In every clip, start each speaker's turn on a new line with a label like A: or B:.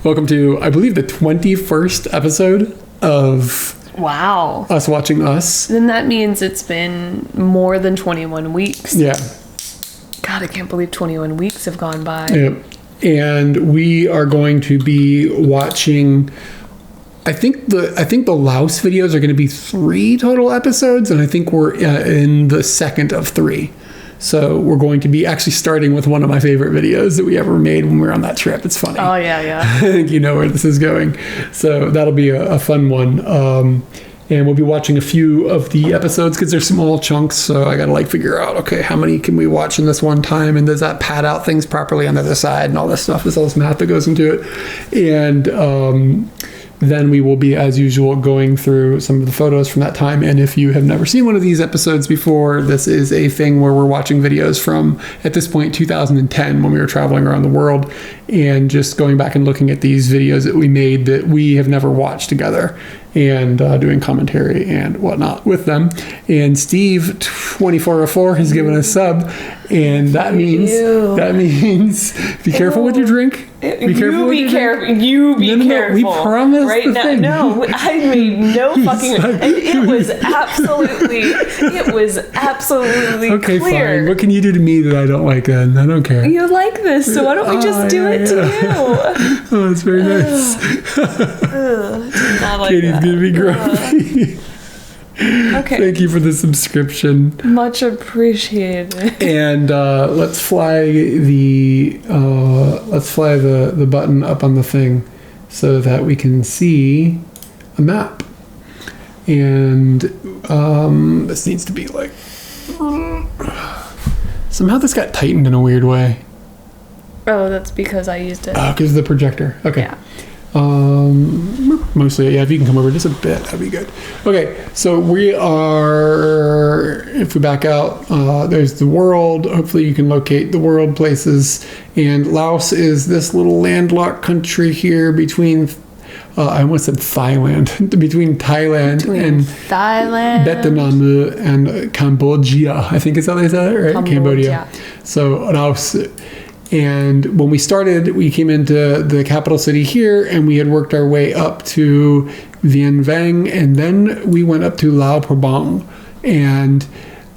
A: Welcome to, I believe, the 21st episode of
B: Wow.
A: Us Watching Us.
B: Then that means it's been more than 21 weeks.
A: Yeah.
B: God, I can't believe 21 weeks have gone by.
A: Yeah. And we are going to be watching, I think the Laos videos are going to be 3 total episodes, and I think we're in the second of 3. So we're going to be actually starting with one of my favorite videos that we ever made when we were on that trip. It's funny.
B: Oh, yeah.
A: I think you know where this is going. So that'll be a fun one. And we'll be watching a few of the episodes because they're small chunks. So I got to figure out, okay, how many can we watch in this one time? And does that pad out things properly on the other side and all this stuff? There's all this math that goes into it. And then we will be, as usual, going through some of the photos from that time. And if you have never seen one of these episodes before, this is a thing where we're watching videos from, at this point, 2010, when we were traveling around the world, and just going back and looking at these videos that we made that we have never watched together, and doing commentary and whatnot with them. And Steve 2404 has given us sub, and that means be careful with your drink.
B: Be careful. You be careful.
A: We promised
B: right now.
A: Thing.
B: No, I made no fucking. It was absolutely
A: okay,
B: clear.
A: Fine. What can you do to me that I don't like? Then I don't care.
B: You like this, so why don't we just do it to you?
A: Oh, it's very nice.
B: Not like
A: Katie's
B: that.
A: gonna be grumpy.
B: Okay.
A: Thank you for the subscription.
B: Much appreciated.
A: And let's fly the button up on the thing so that we can see a map. And this needs to be somehow this got tightened in a weird way.
B: Oh, that's because I used it.
A: Oh, because of the projector. Okay.
B: Yeah.
A: Mostly, yeah, if you can come over just a bit, that'd be good. Okay, so we are, if we back out, there's the world. Hopefully you can locate the world places. And Laos is this little landlocked country here between, I almost said Thailand, between Thailand and Vietnam and Cambodia. I think is how they said it, right? Cambodia. So Laos. And when we started, we came into the capital city here, and we had worked our way up to Vieng, and then we went up to Lao Prabang, and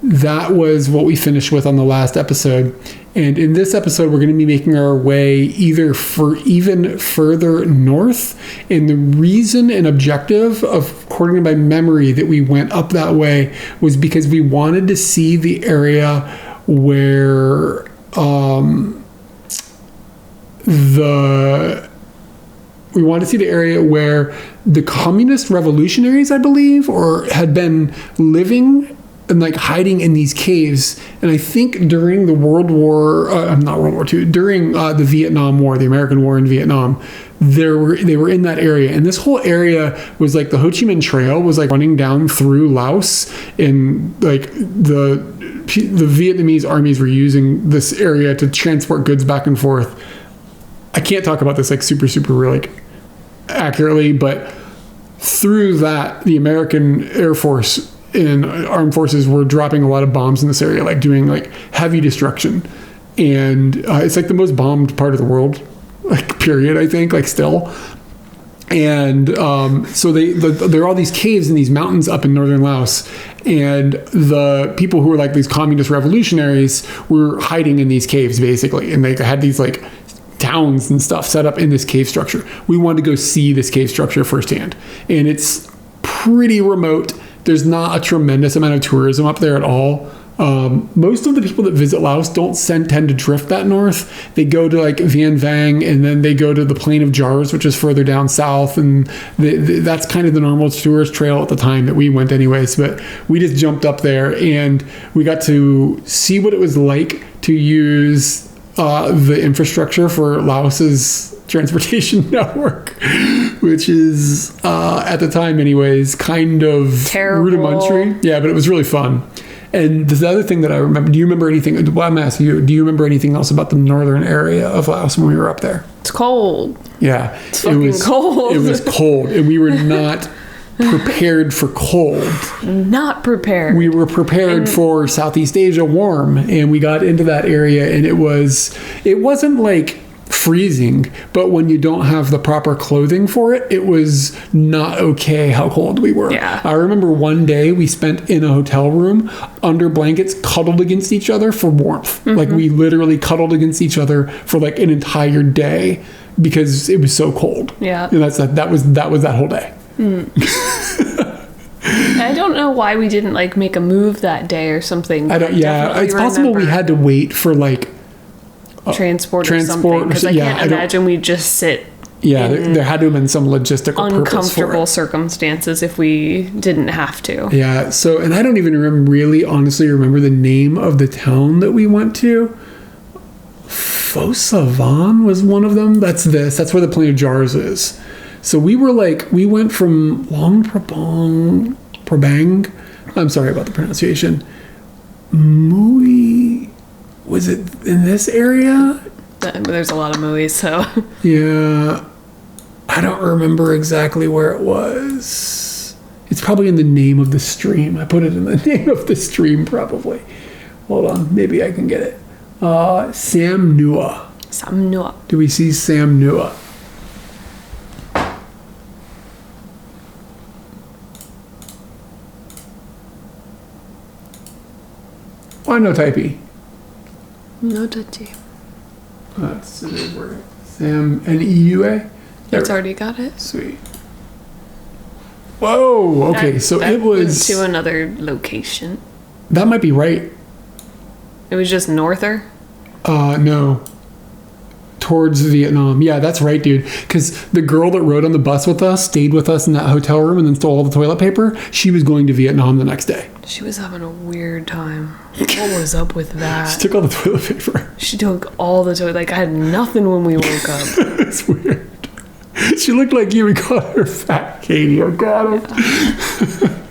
A: that was what we finished with on the last episode. And in this episode, we're going to be making our way even further north. And the reason and objective, according to my memory, that we went up that way was because we wanted to see the area where we wanted to see the area where the communist revolutionaries, I believe, or had been living and hiding in these caves. And I think during the not World War II, during the Vietnam War, the American War in Vietnam, they were in that area. And this whole area was the Ho Chi Minh Trail was running down through Laos, and the Vietnamese armies were using this area to transport goods back and forth. I can't talk about this super accurately, but through that, the American Air Force and armed forces were dropping a lot of bombs in this area, doing heavy destruction. And it's the most bombed part of the world, period, I think, still. And so there are all these caves in these mountains up in northern Laos, and the people who were these communist revolutionaries were hiding in these caves, basically. And they had these towns and stuff set up in this cave structure. We wanted to go see this cave structure firsthand, and it's pretty remote. There's not a tremendous amount of tourism up there at all. Most of the people that visit Laos don't tend to drift that north. They go to Vieng Vang, and then they go to the Plain of Jars, which is further down south, and that's kind of the normal tourist trail at the time that we went anyways. But we just jumped up there, and we got to see what it was like to use the infrastructure for Laos's transportation network, which is at the time anyways kind of
B: terrible,
A: rudimentary. Yeah, but it was really fun. And the other thing that I remember, do you remember anything? Well, I'm asking you, do you remember anything else about the northern area of Laos when we were up there?
B: It's cold.
A: Yeah,
B: it's fucking cold.
A: It was cold, and we were not prepared for cold.
B: Not prepared.
A: We were prepared for Southeast Asia warm, and we got into that area, and it wasn't freezing, but when you don't have the proper clothing for it, it was not okay how cold we were.
B: Yeah.
A: I remember one day we spent in a hotel room under blankets, cuddled against each other for warmth. Like we literally cuddled against each other for like an entire day because it was so cold.
B: Yeah.
A: And that was that whole day.
B: I don't know why we didn't like make a move that day or something.
A: It's possible we had to wait for like
B: transport or something, because I can't imagine we just sit
A: there had to have been some logistical
B: uncomfortable circumstances if we didn't have to.
A: Yeah, so, and I don't even honestly remember the name of the town that we went to. Phonsavan was one of them. That's where the Plain of Jars is. So we went from Luang Prabang, I'm sorry about the pronunciation, Mui. Was it in this area?
B: There's a lot of movies, so.
A: Yeah. I don't remember exactly where it was. It's probably in the name of the stream. I put it in the name of the stream, probably. Hold on. Maybe I can get it. Sam Neua.
B: Sam Neua.
A: Do we see Sam Neua? Why no typey?
B: No touchy.
A: That's it is working. Sam Neua.
B: It's already got it.
A: Sweet. Whoa. Okay, so it was
B: to another location.
A: That might be right.
B: It was just norther.
A: No. Towards Vietnam. Yeah, that's right, dude. Because the girl that rode on the bus with us stayed with us in that hotel room and then stole all the toilet paper. She was going to Vietnam the next day.
B: She was having a weird time. What was up with that?
A: She took all the toilet paper.
B: She took all the toilet. Like, I had nothing when we woke up.
A: It's weird. She looked like you. We called her Fat Katie. Oh, God.
B: Yeah.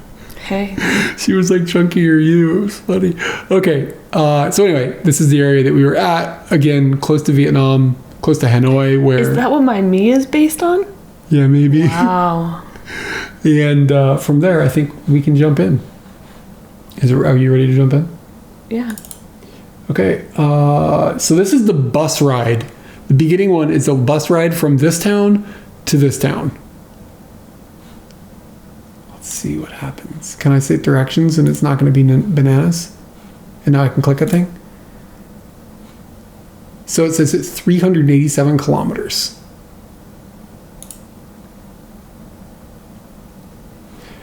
B: Hey.
A: She was like chunkier you. It was funny. Okay. So anyway, this is the area that we were at. Again, close to Vietnam, close to Hanoi. Where
B: is that what my me is based on?
A: Yeah, maybe.
B: Wow.
A: And from there, I think we can jump in. Are you ready to jump in?
B: Yeah.
A: Okay. So this is the bus ride. The beginning one is a bus ride from this town to this town. Let's see what happens. Can I say directions and it's not going to be bananas? And now I can click a thing? So it says it's 387 kilometers.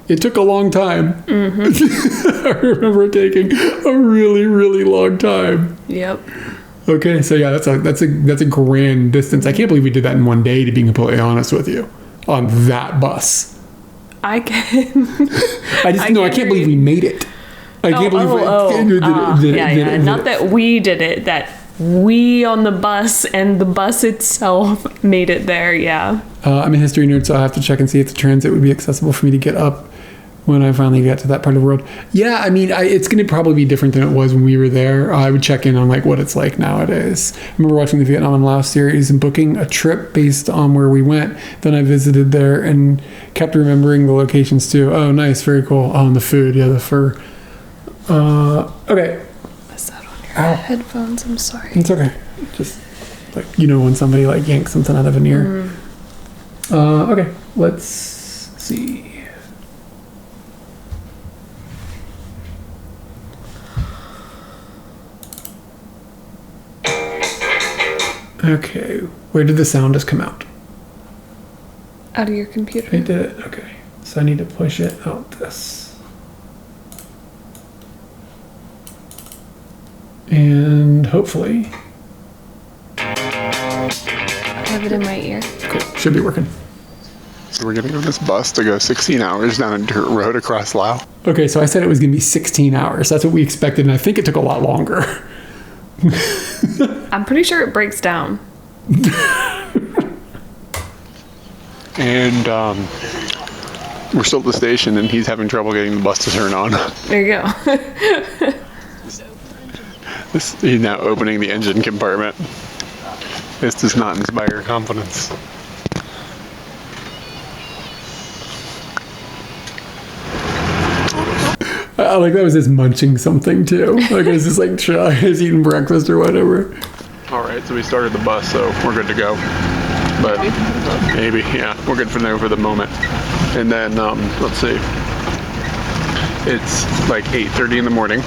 A: It took a long time. Mm-hmm. I remember it taking a really, really long time.
B: Yep.
A: Okay, so yeah, that's a grand distance. I can't believe we did that in one day, to be completely honest with you, on that bus.
B: I can.
A: I can't believe we made it. I can't believe
B: yeah. Not that we did it, that we on the bus and the bus itself made it there. Yeah. I'm
A: a history nerd, so I have to check and see if the transit would be accessible for me to get up when I finally get to that part of the world. Yeah, I mean, it's going to probably be different than it was when we were there. I would check in on like what it's like nowadays. I remember watching the Vietnam and Laos series and booking a trip based on where we went. Then I visited there and kept remembering the locations too. Oh, nice, very cool. Oh, and the food, yeah, the fur. Okay.
B: Is that on your headphones? I'm sorry.
A: It's okay. Just like, when somebody like yanks something out of an ear. Okay, let's see. Okay, where did the sound just come out?
B: Out of your computer.
A: I did it, okay. So I need to push it out this. And hopefully.
B: I have it in my ear.
A: Cool, should be working.
C: So we're gonna go on this bus to go 16 hours down a dirt road across Laos.
A: Okay, so I said it was gonna be 16 hours. That's what we expected, and I think it took a lot longer.
B: I'm pretty sure it breaks down.
C: And we're still at the station, and he's having trouble getting the bus to turn on.
B: There you go.
C: He's now opening the engine compartment. This does not inspire confidence.
A: Like that was just munching something too. Like it was just like he's eating breakfast or whatever.
C: All right, so we started the bus, so we're good to go. But maybe, yeah, we're good for now for the moment. And then, let's see. It's like 8:30 in the morning,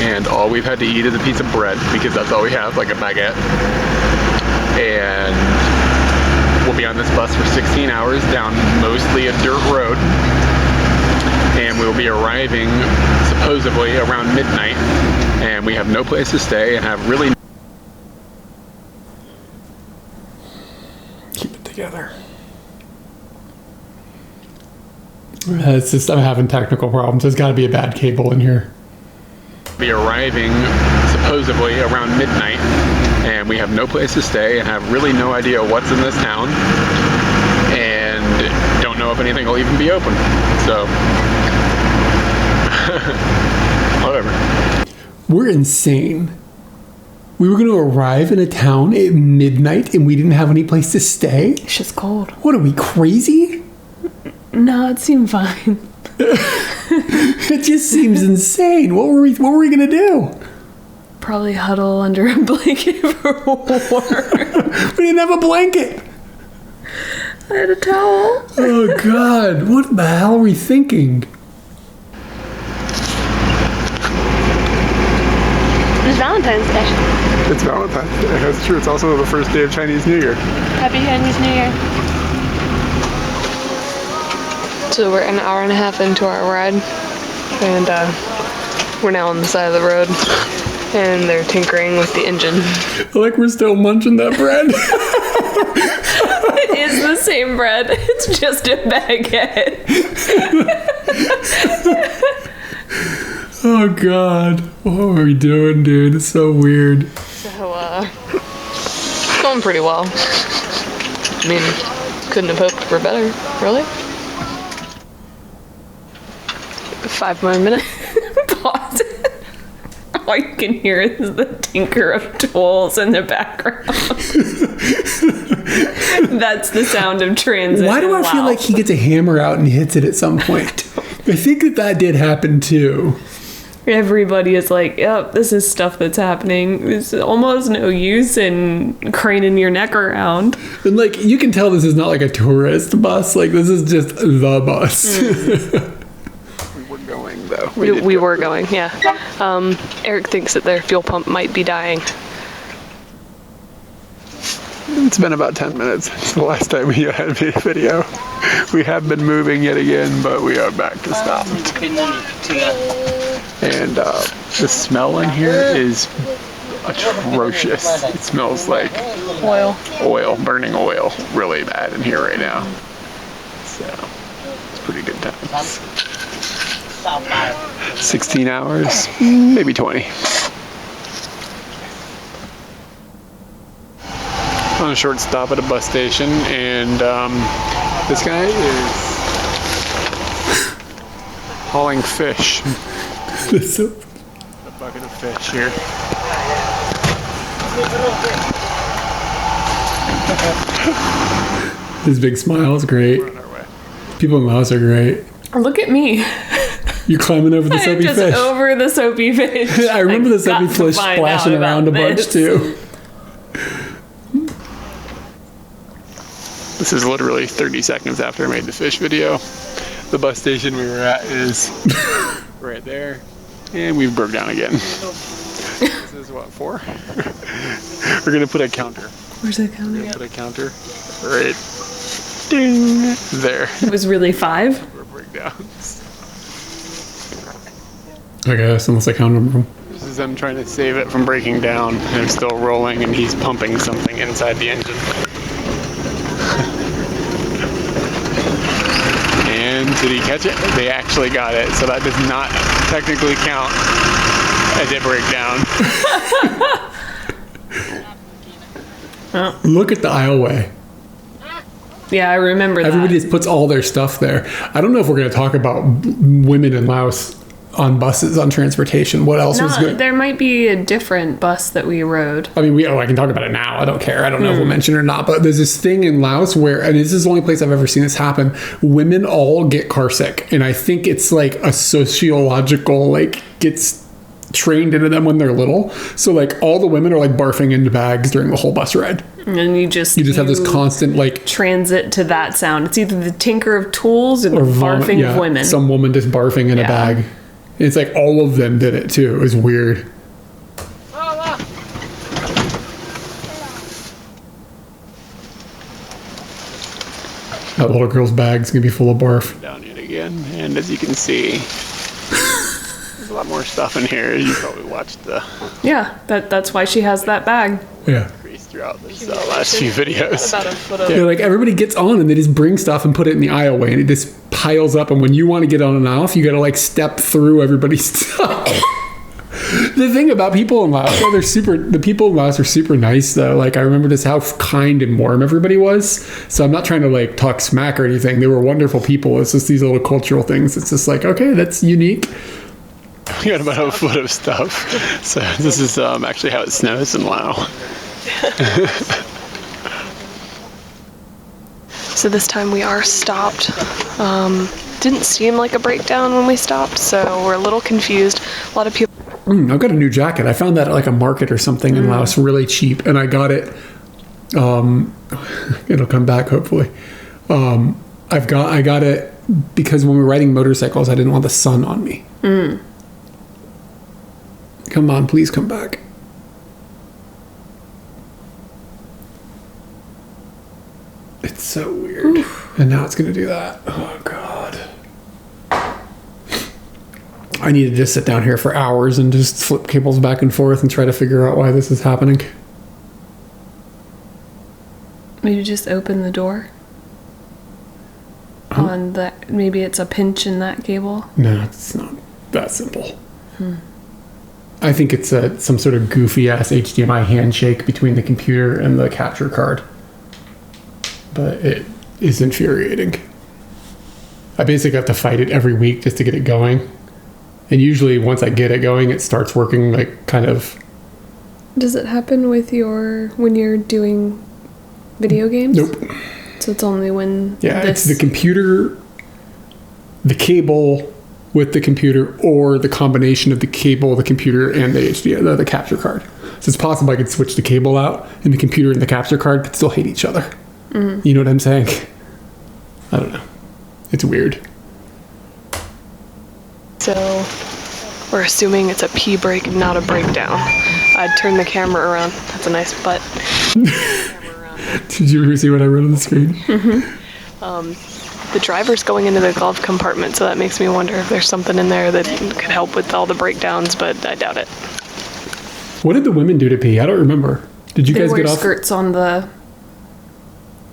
C: and all we've had to eat is a piece of bread because that's all we have, like a baguette. And we'll be on this bus for 16 hours down mostly a dirt road. And we'll be arriving supposedly around midnight, and we have no place to stay and have really
A: keep it together. It's just I'm having technical problems. There's got to be a bad cable in here.
C: Be arriving supposedly around midnight, and we have no place to stay and have really no idea what's in this town, and don't know if anything will even be open. So whatever.
A: We're insane. We were going to arrive in a town at midnight and we didn't have any place to stay?
B: It's just cold.
A: What, are we crazy?
B: No, it seemed fine.
A: It just seems insane. What were we going to do?
B: Probably huddle under a blanket for warm.
A: We didn't have a blanket.
B: I had a towel.
A: Oh, God. What the hell are we thinking?
B: It's Valentine's Day.
C: It's Valentine's Day. That's true. It's also the first day of Chinese New Year.
B: Happy Chinese New Year. So we're an hour and a half into our ride, and we're now on the side of the road, and they're tinkering with the engine.
A: Like we're still munching that bread.
B: It is the same bread. It's just a baguette.
A: Oh, God. What are we doing, dude? It's so weird.
B: So, it's going pretty well. I mean, couldn't have hoped for better, really. 5 more minutes. Pause it. All you can hear is the tinker of tools in the background. That's the sound of transit.
A: Why do I feel like he gets a hammer out and hits it at some point? I think that did happen, too.
B: Everybody is like, yep, this is stuff that's happening. There's almost no use in craning your neck around.
A: And, like, you can tell this is not like a tourist bus. Like, this is just the bus.
C: We were going, though.
B: We were going, yeah. Eric thinks that their fuel pump might be dying.
C: It's been about 10 minutes since the last time we had made a video. We have been moving yet again, but we are back to stop. And the smell in here is atrocious. It smells like oil, burning oil, really bad in here right now. So it's pretty good times. 16 hours, maybe 20. On a short stop at a bus station, and this guy is hauling fish. A bucket of fish here.
A: His big smile is great.
C: We're on our way.
A: People in Laos are great.
B: Look at me.
A: You're climbing over the soapy
B: just
A: fish.
B: Over the soapy fish.
A: I remember the soapy fish splashing around a bunch, too.
C: This is literally 30 seconds after I made the fish video. The bus station we were at is right there, and we've broke down again. This is what, 4? We're gonna put a counter.
B: Where's that counter?
C: We're gonna put a counter right ding there.
B: It was really 5?
C: For breakdowns.
A: I guess, unless I count them.
C: This is them trying to save it from breaking down, and it's still rolling, and he's pumping something inside the engine. And did he catch it? They actually got it, so that does not technically count as a breakdown.
A: Look at the aisleway.
B: Yeah, I remember that.
A: Everybody just puts all their stuff there. I don't know if we're going to talk about women in Laos on buses, on transportation. What else was good?
B: There might be a different bus that we rode.
A: I mean, I can talk about it now. I don't care. I don't know if we'll mention it or not. But there's this thing in Laos where, and this is the only place I've ever seen this happen, women all get car sick. And I think it's like a sociological, like, gets trained into them when they're little. So like all the women are like barfing into bags during the whole bus ride.
B: And you just
A: have this constant like
B: transit to that sound. It's either the tinker of tools or the barfing of women.
A: Some woman just barfing in a bag. And it's like all of them did it too. It was weird. That little girl's bag's gonna be full of barf.
C: Down yet again, and as you can see, there's a lot more stuff in here. You probably watched the
B: that's why she has that bag.
A: Yeah.
C: Increase throughout this last few videos.
B: About a foot of
A: like everybody gets on and they just bring stuff and put it in the aisleway, and it just piles up. And when you want to get on and off, you got to like step through everybody's stuff. The thing about people in Laos, the people in Laos are super nice though. Like I remember just how kind and warm everybody was. So I'm not trying to like talk smack or anything. They were wonderful people. It's just these little cultural things. It's just like, okay, that's unique.
C: We got about a foot of stuff. So this is actually how it snows in Laos.
D: So this time we are stopped. Didn't seem like a breakdown when we stopped, so we're a little confused. A lot of people.
A: I've got a new jacket. I found that at like a market or something in Laos, really cheap, and I got it. It'll come back hopefully. I got it because when we were riding motorcycles, I didn't want the sun on me. Come on, please come back. It's so weird. Oof. And now it's going to do that. Oh, God. I need to just sit down here for hours and just flip cables back and forth and try to figure out why this is happening.
B: Maybe just open the door. On that, maybe it's a pinch in that cable.
A: No, it's not that simple. I think it's some sort of goofy ass HDMI handshake between the computer and the capture card. But it is infuriating. I basically have to fight it every week just to get it going. And usually once I get it going, it starts working like kind of...
B: Does it happen with when you're doing video games?
A: Nope.
B: So it's only when
A: it's the computer, the cable with the computer, or the combination of the cable, the computer, and the HDMI, the capture card. So it's possible I could switch the cable out, and the computer and the capture card could still hate each other. You know what I'm saying? I don't know. It's weird.
D: So we're assuming it's a pee break, not a breakdown. I'd turn the camera around. That's a nice butt.
A: Did you ever see what I wrote on the screen?
D: The driver's going into the glove compartment, so that makes me wonder if there's something in there that could help with all the breakdowns, but I doubt it.
A: What did the women do to pee? I don't remember. Did you guys get off?
B: Skirts on the...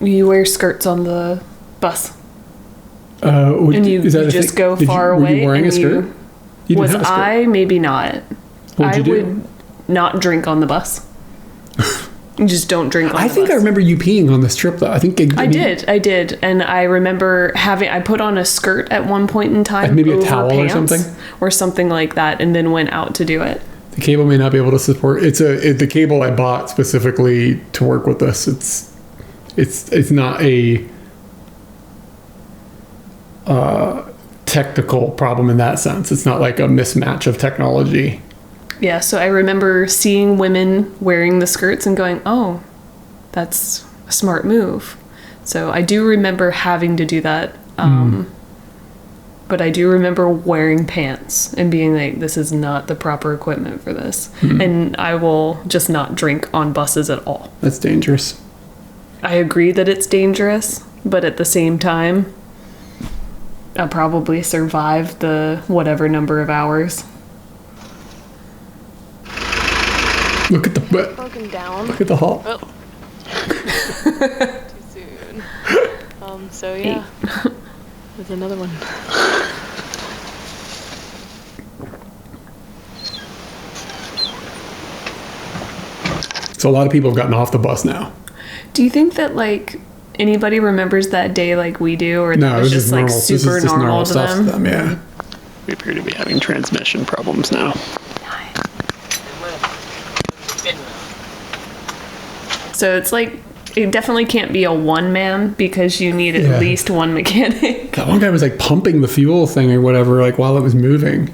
B: You wear skirts on the bus. And you just go far away.
A: Were you wearing a skirt? You didn't have a skirt.
B: I? Maybe not.
A: What did you do?
B: Would not drink on the bus. You just don't drink on the bus.
A: I think I remember you peeing on this trip, though. I
B: did. And I remember I put on a skirt at one point in time.
A: Like maybe a towel pants, or something?
B: Or something like that, and then went out to do it.
A: The cable may not be able to support... the cable I bought specifically to work with this. It's not a technical problem in that sense. It's not like a mismatch of technology.
B: Yeah, so I remember seeing women wearing the skirts and going, oh, that's a smart move. So I do remember having to do that. But I do remember wearing pants and being like, this is not the proper equipment for this. And I will just not drink on buses at all.
A: That's dangerous.
B: I agree that it's dangerous, but at the same time, I'll probably survive the whatever number of hours.
A: Look at the
D: Broken down.
A: Look at the hall.
D: Oh. Too soon. So yeah, there's another one.
A: So a lot of people have gotten off the bus now.
B: Do you think that like anybody remembers that day like we do, or
A: no,
B: that was just like
A: normal.
B: super normal to them?
A: Yeah.
C: We appear to be having transmission problems now.
B: So it's like, it definitely can't be a one-man because you need at least one mechanic.
A: That one guy was like pumping the fuel thing or whatever, like while it was moving.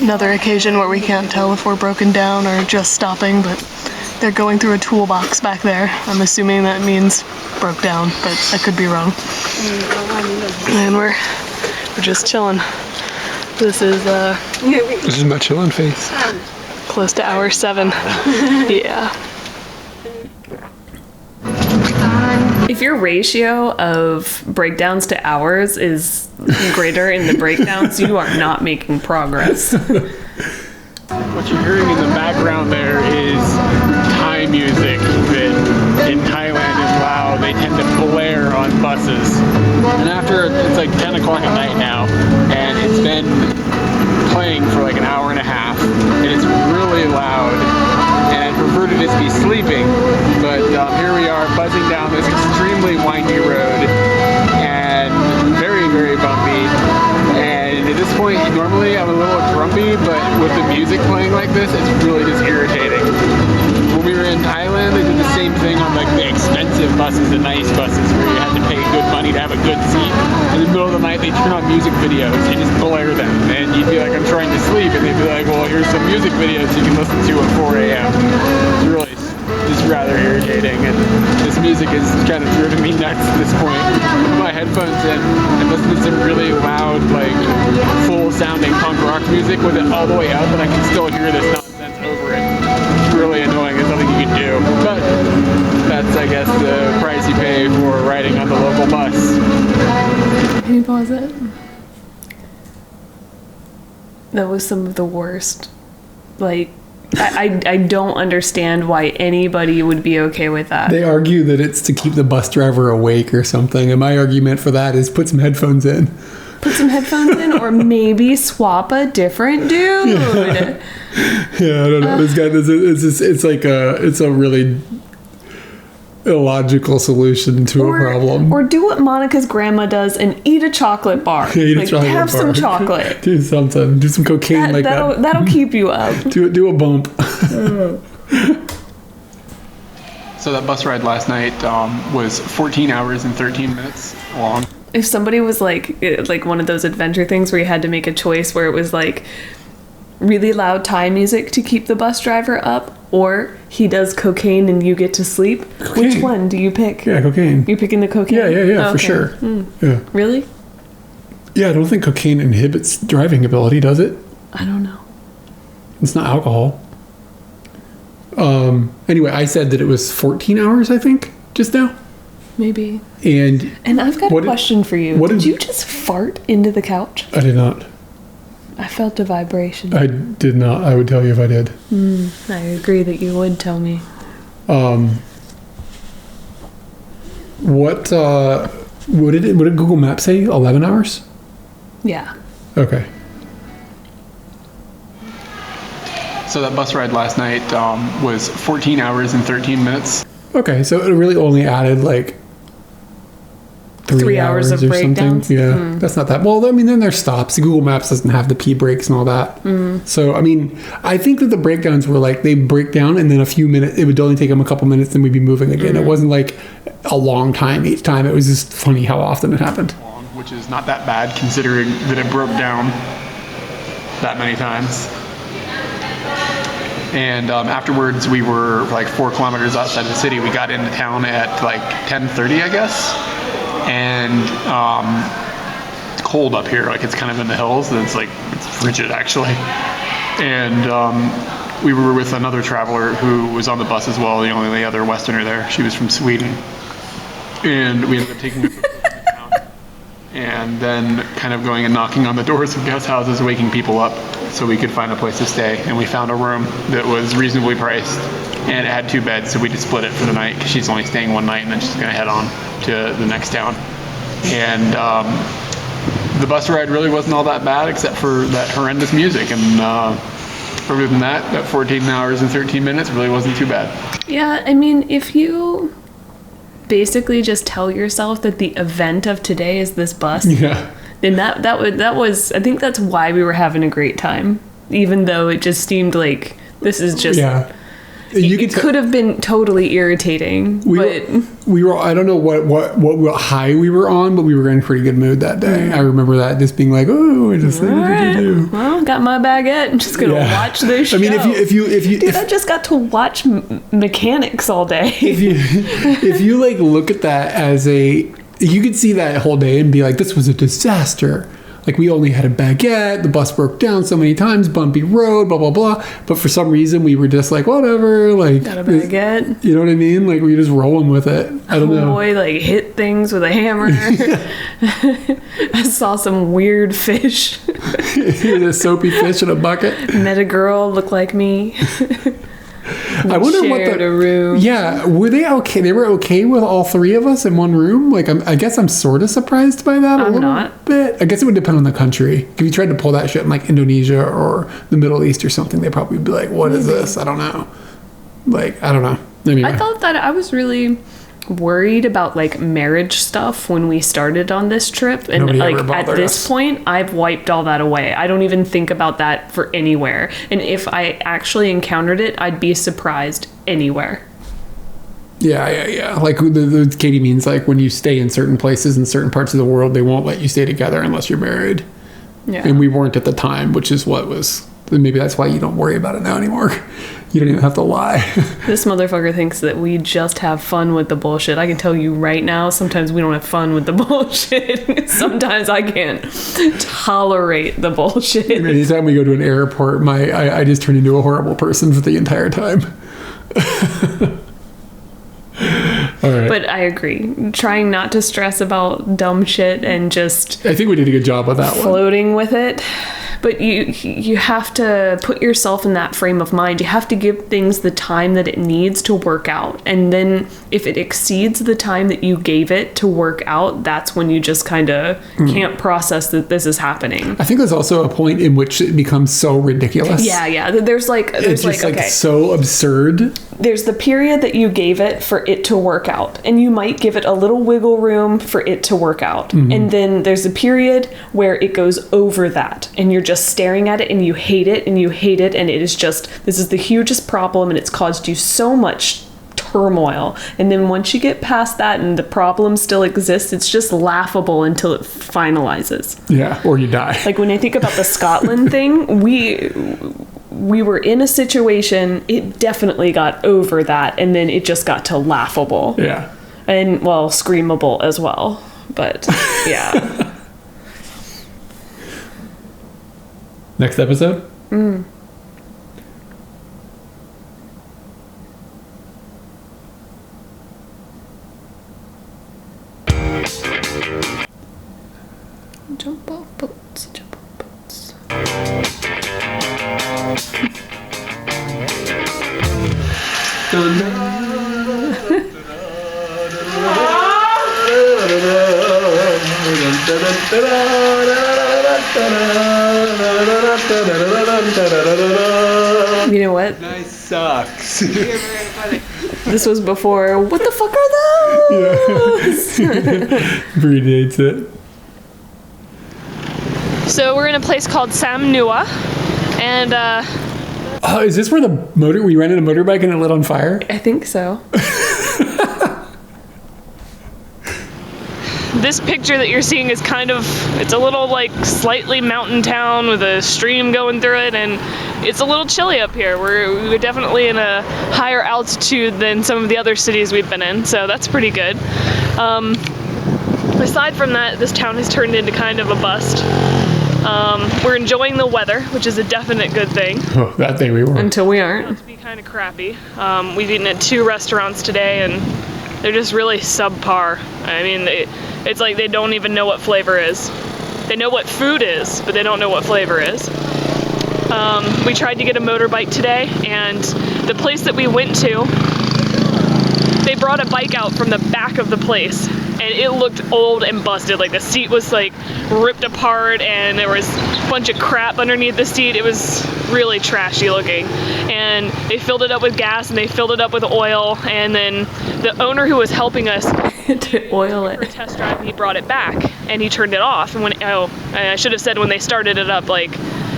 D: another occasion where we can't tell if we're broken down or just stopping, but they're going through a toolbox back there. I'm assuming that means broke down, but I could be wrong. And we're just chilling. This is
A: my chilling face.
D: Close to hour 7. Yeah.
B: If your ratio of breakdowns to hours is greater in the breakdowns, you are not making progress.
C: What you're hearing in the background there is Thai music that in Thailand and Laos they tend to blare on buses. And after it's like 10 o'clock at night now, and it's been playing for like an hour and a half, and it's really loud. And I prefer to just be sleeping, but here we are buzzing down this extremely windy road, and very, very bumpy. And at this point, normally I'm a little grumpy, but with the music playing like this, it's really just irritating. When we were in Thailand, they did the same thing on like the expensive buses, the nice buses, where you had to pay good money to have a good seat. In the middle of the night, they turn on music videos and just blare them. And you'd be like, I'm trying to sleep, and they'd be like, well, here's some music videos you can listen to at 4 a.m. It's really just rather irritating, and this music is kind of driving me nuts at this point. Put my headphones in and listen to some really loud, like full sounding punk rock music with it all the way up, and I can still hear this nonsense over it. It's really annoying. There's nothing you can do, but that's, I guess, the price you pay for riding on the local bus.
B: Can you pause it? That was some of the worst. Like, I don't understand why anybody would be okay with that.
A: They argue that it's to keep the bus driver awake or something, and my argument for that is put some headphones in.
B: Put some headphones in, or maybe swap a different dude.
A: Yeah, I don't know. This guy, it's a really illogical solution to a problem.
B: Or do what Monica's grandma does and eat a chocolate bar.
A: Yeah, eat a chocolate
B: have
A: bar.
B: Some chocolate.
A: Do something. Do some cocaine that.
B: That'll keep you up.
A: Do a bump.
C: So that bus ride last night was 14 hours and 13 minutes long.
B: If somebody was like one of those adventure things where you had to make a choice where it was like really loud Thai music to keep the bus driver up, or he does cocaine and you get to sleep,
A: cocaine.
B: Which one do you pick?
A: Yeah, cocaine.
B: You're picking the cocaine?
A: Yeah,
B: Oh,
A: for
B: okay.
A: sure. Yeah.
B: Really?
A: Yeah, I don't think cocaine inhibits driving ability, does it?
B: I don't know.
A: It's not alcohol. Anyway, I said that it was 14 hours, I think, just now.
B: Maybe.
A: And
B: I've got a question for you.
A: Did
B: you just fart into the couch?
A: I did not.
B: I felt a vibration.
A: I did not. I would tell you if I did.
B: I agree that you would tell me.
A: What did Google Maps say? 11 hours?
B: Yeah.
A: Okay.
C: So that bus ride last night was 14 hours and 13 minutes.
A: Okay, so it really only added like 3
B: hours of
A: or
B: breakdowns?
A: something. Yeah, that's not that. Well, I mean, then there's stops. Google Maps doesn't have the P breaks and all that. So, I mean, I think that the breakdowns were like they break down and then a few minutes. It would only take them a couple minutes, then we'd be moving again. It wasn't like a long time each time. It was just funny how often it happened.
C: Which is not that bad considering that it broke down that many times. And afterwards, we were like 4 kilometers outside the city. We got into town at like 10:30, I guess. And it's cold up here. Like it's kind of in the hills. And it's frigid actually. And we were with another traveler who was on the bus as well. The only other Westerner there. She was from Sweden. And we ended up taking her to town. And then kind of going and knocking on the doors of guest houses, waking people up so we could find a place to stay. And we found a room that was reasonably priced and it had 2 beds, so we just split it for the night because she's only staying one night and then she's going to head on to the next town. And the bus ride really wasn't all that bad except for that horrendous music. And other than that 14 hours and 13 minutes really wasn't too bad.
B: Yeah, I mean, if you basically just tell yourself that the event of today is this bus, then that was I think that's why we were having a great time, even though it just seemed like this is just it could have been totally irritating.
A: We were I don't know what high we were on, but we were in a pretty good mood that day. I remember that just being like, oh, I just
B: right. Well, got my baguette. I'm just gonna watch this show.
A: I mean, if you
B: I just got to watch mechanics all day.
A: if you like look at that as you could see that whole day and be like, this was a disaster. Like, we only had a baguette, the bus broke down so many times, bumpy road, blah, blah, blah. But for some reason, we were just like, whatever. Like,
B: got a baguette.
A: You know what I mean? Like, we were just rolling with it. I don't know.
B: Boy, like, hit things with a hammer. I saw some weird fish.
A: A soapy fish in a bucket.
B: Met a girl, looked like me.
A: I wonder what
B: a room.
A: Yeah, were they okay? They were okay with all three of us in one room. Like, I guess I'm sort of surprised by that.
B: I'm not.
A: Bit. I guess it would depend on the country. If you tried to pull that shit in like Indonesia or the Middle East or something, they'd probably be like, "What is this?" I don't know. Like, I don't know. Anyway.
B: I thought that I was really worried about like marriage stuff when we started on this trip, and
A: Nobody
B: like
A: ever
B: at
A: bothered
B: this
A: us.
B: point I've wiped all that away. I don't even think about that for anywhere, and if I actually encountered it, I'd be surprised anywhere.
A: Yeah. Like the Katie means, like, when you stay in certain places in certain parts of the world, they won't let you stay together unless you're married.
B: Yeah.
A: And we weren't at the time, which is what was. Maybe that's why you don't worry about it now anymore. You don't even have to lie.
B: This motherfucker thinks that we just have fun with the bullshit. I can tell you right now, sometimes we don't have fun with the bullshit. Sometimes I can't tolerate the bullshit.
A: Anytime we go to an airport, I just turn into a horrible person for the entire time. All right.
B: But I agree. Trying not to stress about dumb shit and just
A: I think we did a good job with that one.
B: floating with it. But you have to put yourself in that frame of mind. You have to give things the time that it needs to work out. And then if it exceeds the time that you gave it to work out, that's when you just kind of can't process that this is happening.
A: I think there's also a point in which it becomes so ridiculous.
B: Yeah. There's
A: It's just
B: okay.
A: so absurd.
B: There's the period that you gave it for it to work out, and you might give it a little wiggle room for it to work out. And then there's a period where it goes over that, and you're just staring at it and you hate it, and it is just, this is the hugest problem, and it's caused you so much turmoil. And then once you get past that and the problem still exists, it's just laughable until it finalizes.
A: Yeah, or you die.
B: Like, when I think about the Scotland thing, we were in a situation, it definitely got over that, and then it just got to laughable.
A: Yeah.
B: And, well, screamable as well. But, yeah.
A: Next episode?
B: Jump off boats, jump off boats. You know what?
C: Nice socks.
B: This was before, what the fuck are those?
A: Predates it.
B: So we're in a place called Neua, and
A: Oh, is this where we rented a motorbike and it lit on fire?
B: I think so.
E: This picture that you're seeing is it's a little like slightly mountain town with a stream going through it, and it's a little chilly up here. We're definitely in a higher altitude than some of the other cities we've been in, so that's pretty good. Aside from that, this town has turned into kind of a bust. We're enjoying the weather, which is a definite good thing.
A: Oh, that day we were.
B: Until we aren't.
E: It's be kind of crappy. We've eaten at 2 restaurants today, and they're just really subpar. I mean, it's like they don't even know what flavor is. They know what food is, but they don't know what flavor is. We tried to get a motorbike today, and the place that we went to, they brought a bike out from the back of the place, and it looked old and busted. Like, the seat was like ripped apart, and there was a bunch of crap underneath the seat. It was really trashy looking. And they filled it up with gas, and they filled it up with oil, and then the owner who was helping us
B: To oil
E: for a
B: it.
E: test drive, he brought it back and he turned it off. And I should have said when they started it up, like,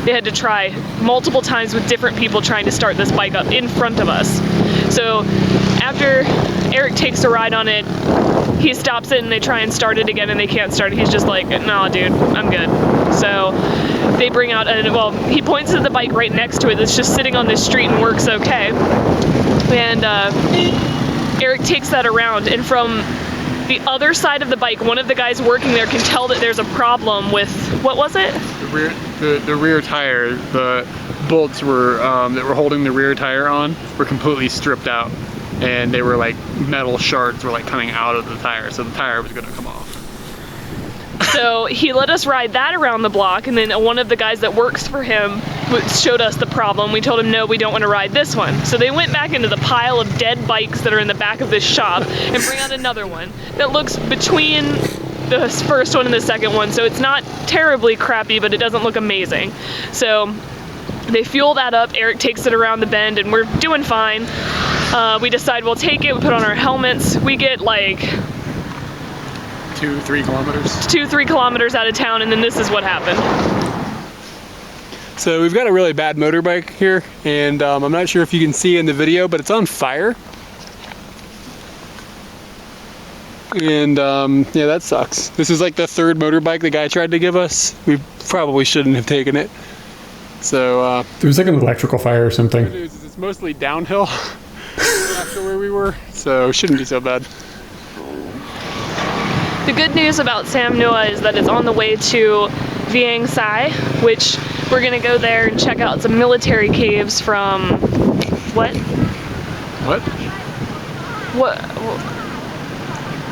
E: they had to try multiple times with different people trying to start this bike up in front of us. So after Eric takes a ride on it, he stops it and they try and start it again and they can't start it. He's just like, "No, dude, I'm good." So they bring out, he points to the bike right next to it that's just sitting on this street and works okay. And Eric takes that around, and from the other side of the bike, one of the guys working there can tell that there's a problem with, what was it?
C: The rear tire, the bolts were that were holding the rear tire on were completely stripped out, and they were like metal shards were like coming out of the tire, so the tire was gonna come off.
E: So he let us ride that around the block, and then one of the guys that works for him showed us the problem. We told him, no, we don't want to ride this one. So they went back into the pile of dead bikes that are in the back of this shop and bring out another one that looks between the first one and the second one. So it's not terribly crappy, but it doesn't look amazing. So they fuel that up. Eric takes it around the bend, and we're doing fine. We decide we'll take it. We put on our helmets. We get like
C: 2-3 kilometers.
E: 2-3 kilometers out of town, and then this is what happened.
C: So we've got a really bad motorbike here, and I'm not sure if you can see in the video, but it's on fire. And yeah, that sucks. This is like the third motorbike the guy tried to give us. We probably shouldn't have taken it. So
A: there was like an electrical fire or something.
C: The good news is it's mostly downhill after where we were, so it shouldn't be so bad.
E: The good news about Sam Neua is that it's on the way to Vieng, which we're gonna go there and check out some military caves from what?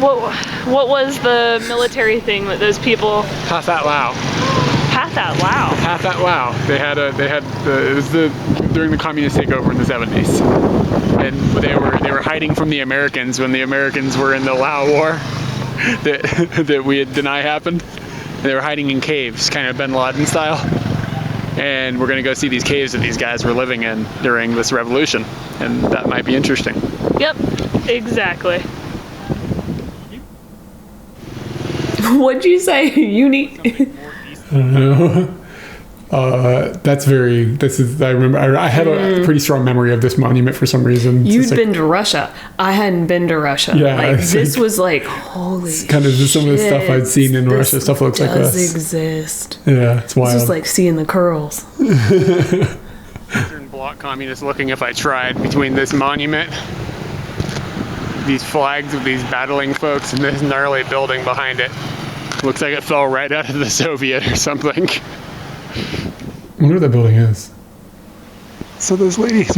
E: What was the military thing that those people?
C: Pathat Lao.
E: Pathat Lao.
C: Pathat Lao. It was during the communist takeover in the 70s, and they were hiding from the Americans when the Americans were in the Lao War. that we had deny happened. They were hiding in caves, kind of Bin Laden style. And we're gonna go see these caves that these guys were living in during this revolution, and that might be interesting.
E: Yep, exactly.
B: What'd you say? Unique.
A: I don't know. I remember I had a pretty strong memory of this monument for some reason.
B: You'd been to Russia. I hadn't been to Russia.
A: Yeah,
B: like this was like holy.
A: It's kind of some of the stuff I'd seen in Russia. Stuff looks like this.
B: Does exist.
A: Yeah, it's wild.
B: It's just like seeing the curls.
C: Eastern Bloc communist looking if I tried between this monument, these flags of these battling folks, and this gnarly building behind it. Looks like it fell right out of the Soviet or something.
A: I wonder what that building is.
C: So those ladies,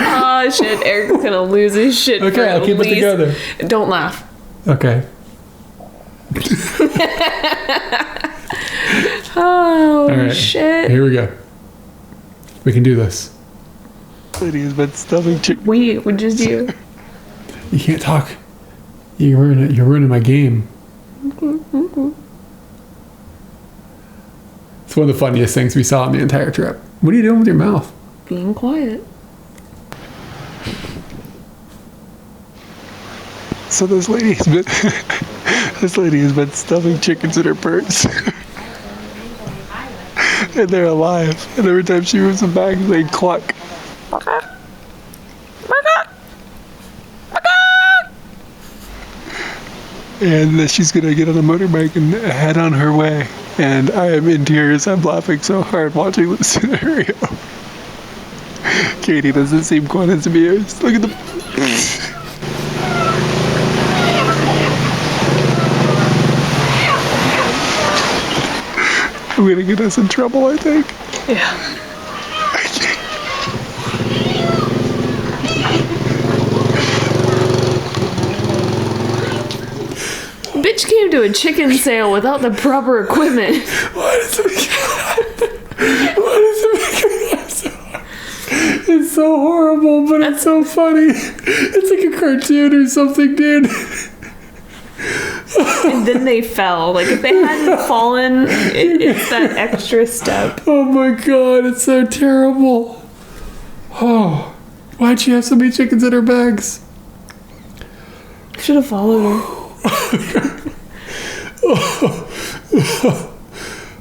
B: Oh shit, Eric's gonna lose his shit.
A: Okay, I'll keep it together.
B: Don't laugh.
A: Okay.
B: Oh
A: All right,
B: shit.
A: here we go. We can do this.
C: ladies been stuffing chicken.
B: Wait, what did you?
A: You can't talk. You're ruining my game. It's one of the funniest things we saw on the entire trip. What are you doing with your mouth?
B: Being quiet.
C: So this lady has been stuffing chickens in her purse. And they're alive. And every time she moves them back, they cluck. And then she's gonna get on a motorbike and head on her way. And I am in tears. I'm laughing so hard watching this scenario. Katie doesn't seem quite as amused. Look at the. I'm gonna get us in trouble, I think.
E: Yeah.
B: Bitch came to a chicken sale without the proper equipment.
A: Why does it make it so hard? It's so horrible, but it's so funny. It's like a cartoon or something, dude.
B: And then they fell. Like if they hadn't fallen, it's that extra step.
A: Oh my god, it's so terrible. Oh, why'd she have so many chickens in her bags?
B: Should have followed her.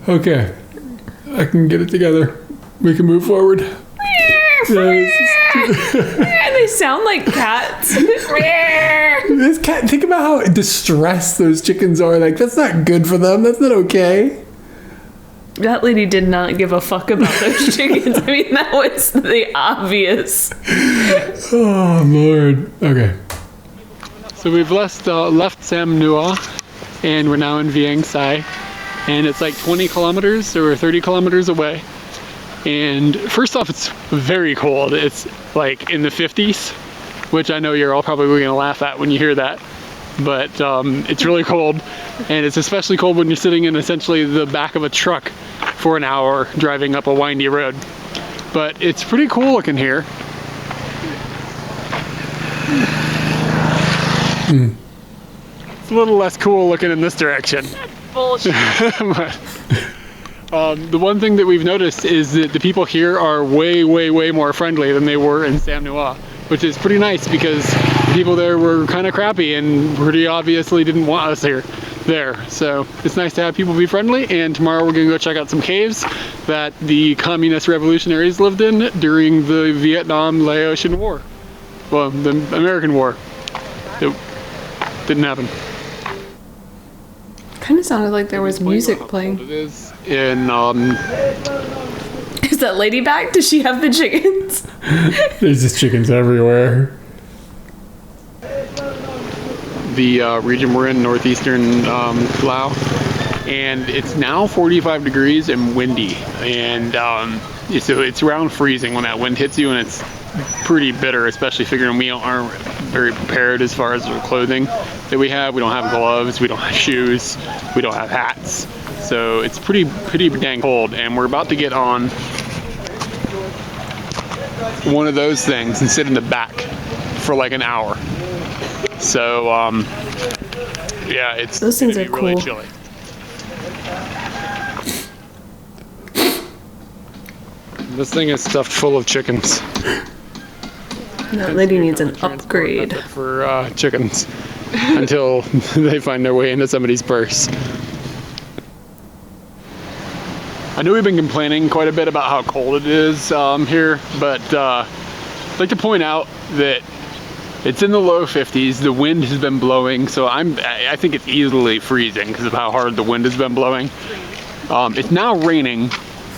A: Okay. I can get it together. We can move forward.
B: They sound like cats.
A: This cat, think about how distressed those chickens are. Like, that's not good for them. That's not okay.
B: That lady did not give a fuck about those chickens. I mean, that was the obvious.
A: Oh, Lord. Okay.
C: So we've left Sam Neua, and we're now in Vieng Sai, and it's like 20 kilometers or 30 kilometers away. And first off, it's very cold. It's like in the 50s, which I know you're all probably going to laugh at when you hear that. But it's really cold, and it's especially cold when you're sitting in essentially the back of a truck for an hour driving up a windy road. But it's pretty cool looking here. It's a little less cool looking in this direction.
E: Bullshit.
C: The one thing that we've noticed is that the people here are way, way, way more friendly than they were in Sam Neua, which is pretty nice because the people there were kind of crappy and pretty obviously didn't want us there. So it's nice to have people be friendly, and tomorrow we're going to go check out some caves that the communist revolutionaries lived in during the Vietnam-Laotian War. Well, the American War. It didn't happen.
B: Kind of sounded like there was music playing.
C: It is in
B: Is that lady back? Does she have the chickens?
A: There's just chickens everywhere.
C: the region we're in, northeastern Laos, and it's now 45 degrees and windy, and so it's around freezing when that wind hits you, and it's pretty bitter, especially figuring we aren't very prepared as far as the clothing that we have. We don't have gloves, we don't have shoes, we don't have hats, so it's pretty dang cold. And we're about to get on one of those things and sit in the back for like an hour. So yeah, it's
B: those things are
C: really
B: cool.
C: chilly. This thing is stuffed full of chickens.
B: That lady needs an upgrade.
C: For chickens until they find their way into somebody's purse. I know we've been complaining quite a bit about how cold it is here, but I'd like to point out that it's in the low 50s. The wind has been blowing, so I think it's easily freezing because of how hard the wind has been blowing. It's now raining.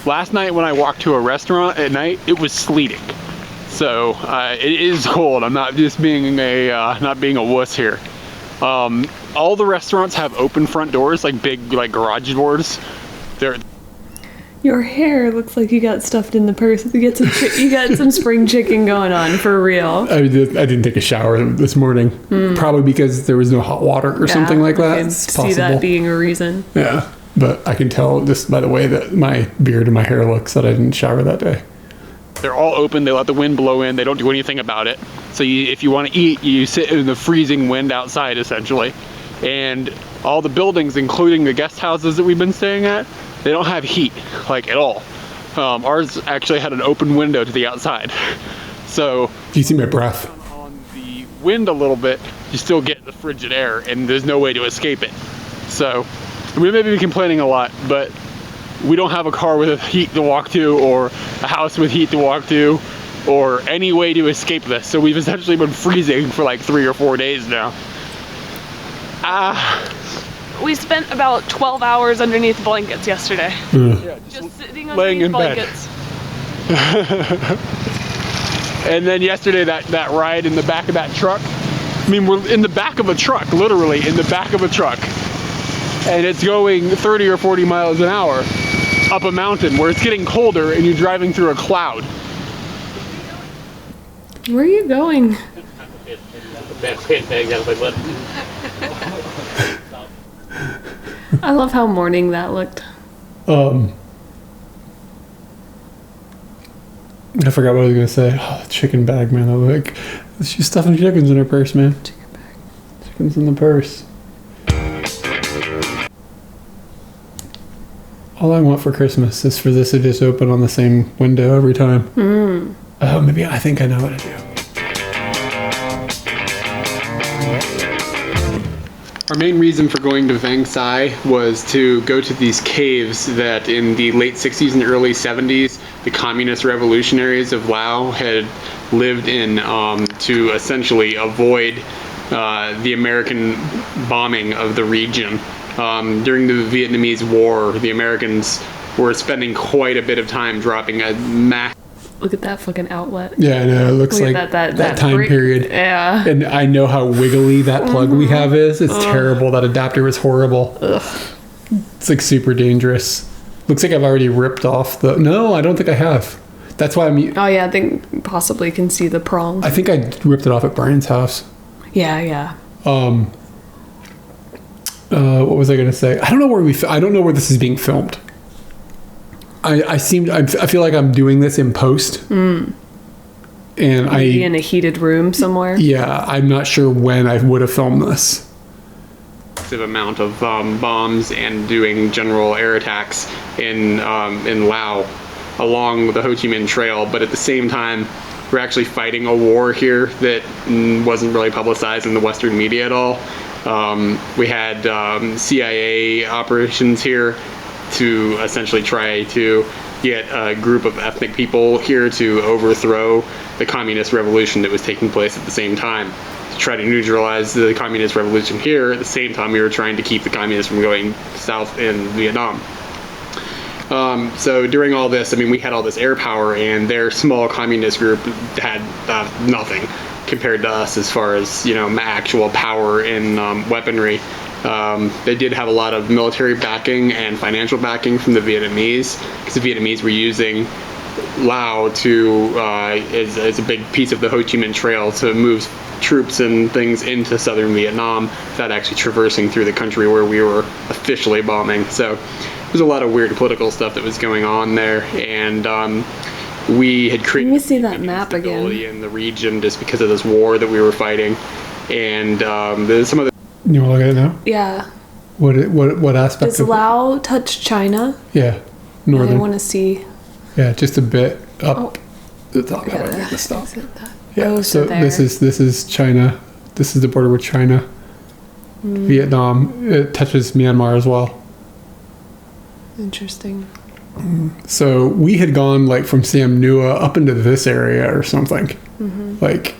C: Last night when I walked to a restaurant at night, it was sleeting. So it is cold. I'm not just being a wuss here. All the restaurants have open front doors, like big garage doors.
B: Your hair looks like you got stuffed in the purse. You got some spring chicken going on, for real.
A: I didn't take a shower this morning. Probably because there was no hot water or something like that.
B: I can see that being a reason.
A: Yeah, but I can tell just by the way that my beard and my hair looks that I didn't shower that day.
C: They're all open. They let the wind blow in. They don't do anything about it. So if you want to eat, you sit in the freezing wind outside, essentially. And all the buildings, including the guest houses that we've been staying at, they don't have heat, at all. Ours actually had an open window to the outside. So
A: Do you see my breath?
C: on the wind a little bit, you still get the frigid air, and there's no way to escape it. So we may be complaining a lot, but we don't have a car with heat to walk to, or a house with heat to walk to, or any way to escape this. So we've essentially been freezing for 3 or 4 days now.
E: We spent about 12 hours underneath blankets yesterday.
C: Yeah,
E: Just sitting
C: laying
E: underneath
C: in bed.
E: blankets.
C: And then yesterday, that ride in the back of that truck. I mean, we're in the back of a truck, literally in the back of a truck. And it's going 30 or 40 miles an hour up a mountain where it's getting colder and you're driving through a cloud.
B: Where are you going? I love how morning that looked.
A: I forgot what I was gonna say. Oh, chicken bag, man. She's stuffing chickens in her purse, man.
B: Chicken bag.
A: Chickens in the purse. All I want for Christmas is for this to just open on the same window every time. Oh, maybe I think I know what to do.
C: Our main reason for going to Vieng Sai was to go to these caves that in the late 60s and early 70s, the communist revolutionaries of Laos had lived in to essentially avoid the American bombing of the region. During the Vietnamese War, the Americans were spending quite a bit of time dropping a massive...
B: Look at that fucking outlet.
A: Yeah, I know. It looks
B: Look
A: like
B: at
A: that time
B: brick.
A: period.
B: Yeah.
A: And I know how wiggly that plug we have is. It's terrible. That adapter is horrible.
B: Ugh.
A: It's like super dangerous. Looks like I've already ripped off the... No, I don't think I have. That's why I'm...
B: Oh yeah, I think possibly can see the prong.
A: I think I ripped it off at Brian's house.
B: Yeah.
A: What was I going to say? I don't know where I don't know where this is being filmed. I feel like I'm doing this in post. And
B: Maybe in a heated room somewhere.
A: Yeah, I'm not sure when I would have filmed this.
C: amount of bombs and doing general air attacks in Laos along the Ho Chi Minh Trail, but at the same time we're actually fighting a war here that wasn't really publicized in the Western media at all. We had CIA operations here to essentially try to get a group of ethnic people here to overthrow the communist revolution that was taking place at the same time. To try to neutralize the communist revolution here, at the same time we were trying to keep the communists from going south in Vietnam. So during all this, I mean, we had all this air power, and their small communist group had nothing compared to us as far as, you know, actual power and weaponry. They did have a lot of military backing and financial backing from the Vietnamese, because the Vietnamese were using Laos to as a big piece of the Ho Chi Minh Trail to move troops and things into southern Vietnam without actually traversing through the country where we were officially bombing. So there's a lot of weird political stuff that was going on there, and we had created
B: Let me see that map
C: instability
B: again.
C: in the region just because of this war that we were fighting, and there's some of the...
A: You want to look at it now?
B: Yeah.
A: What aspect
B: Does
A: of
B: Laos touch China?
A: Yeah,
B: I
A: northern.
B: want to see.
A: Yeah, just a bit up
B: Oh.
A: the top.
B: Yeah,
A: That way, the stop.
B: is it that?
A: Yeah,
B: Oh,
A: so
B: there.
A: this is China. This is the border with China. Vietnam. It touches Myanmar as well.
B: Interesting.
A: So we had gone like from Sam Neua up into this area or something. Like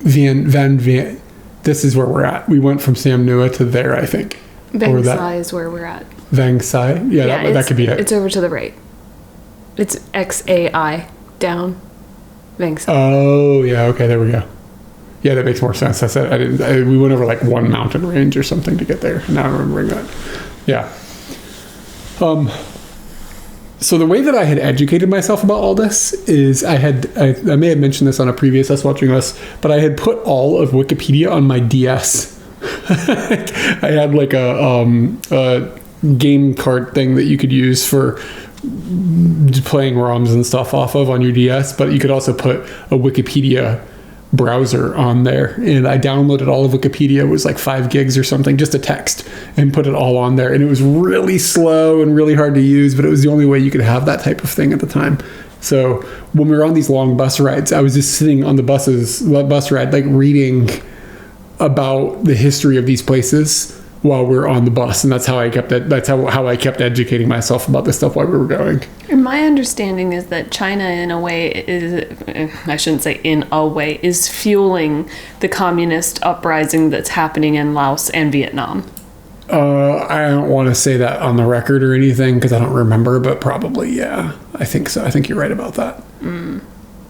A: Vieng. This is where we're at. We went from Sam Neua to there, I think.
B: Vieng
A: that-
B: Sai is where we're at.
A: Vieng Sai. Yeah, that
B: it's-
A: could be it.
B: It's over to the right. It's XAI down. Vieng Sai.
A: Oh yeah, okay, there we go. Yeah, that makes more sense. I said we went over like one mountain range or something to get there. Now I'm remembering that. Yeah. So the way that I had educated myself about all this is I may have mentioned this on a previous Us Watching Us, but I had put all of Wikipedia on my DS. I had like a game card thing that you could use for playing ROMs and stuff off of on your DS, but you could also put a Wikipedia browser on there, and I downloaded all of Wikipedia. It was like 5 gigs or something, just a text, and put it all on there, and it was really slow and really hard to use, but it was the only way you could have that type of thing at the time. So when we were on these long bus rides, I was just sitting on the bus ride, like reading about the history of these places while we're on the bus, and that's how I kept educating myself about this stuff while we were going.
B: And my understanding is that China, in a way, I shouldn't say in a way, is fueling the communist uprising that's happening in Laos and Vietnam.
A: I don't want to say that on the record or anything because I don't remember, but probably, yeah. I think so. I think you're right about that.